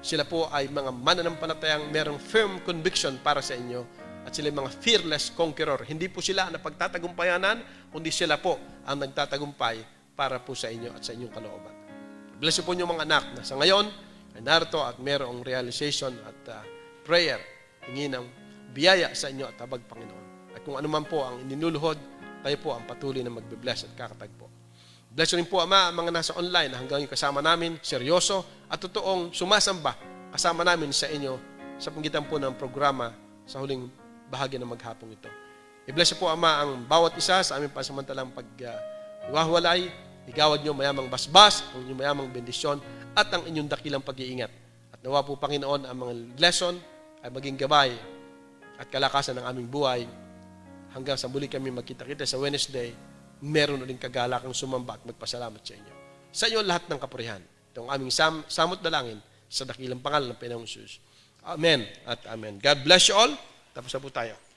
Sila po ay mga mananampalatayang merong firm conviction para sa inyo at sila mga fearless conqueror. Hindi po sila ang napagtatagumpayanan, kundi sila po ang nagtatagumpay para po sa inyo at sa inyong kalooban. Bless po niyo mga anak na sa ngayon ay narito at merong realization at prayer. Hingi ng biyaya sa inyo at habag, Panginoon. At kung ano man po ang ininuluhod, tayo po ang patuloy na magbe-bless at kakatagpo. Bless rin po, Ama, ang mga nasa online na hanggang yung kasama namin, seryoso at totoong sumasamba kasama namin sa inyo sa pagitan po ng programa sa huling bahagi ng maghapong ito. I-bless po, Ama, ang bawat isa sa aming pansamantalang pag-iwahiwalay. Igawad nyo mayamang basbas, ang inyong mayamang bendisyon at ang inyong dakilang pag-iingat. At nawa po, Panginoon, ang mga lesson ay maging gabay at kalakasan ng aming buhay hanggang sa muli kami magkita-kita sa Wednesday. Meron uling kagalakang sumamba at magpasalamat sa inyo. Sa inyo lahat ng kapurihan. Itong aming samot dalangin sa dakilang pangalan ng Panginoong Jesus. Amen at amen. God bless you all. Tapos na po tayo.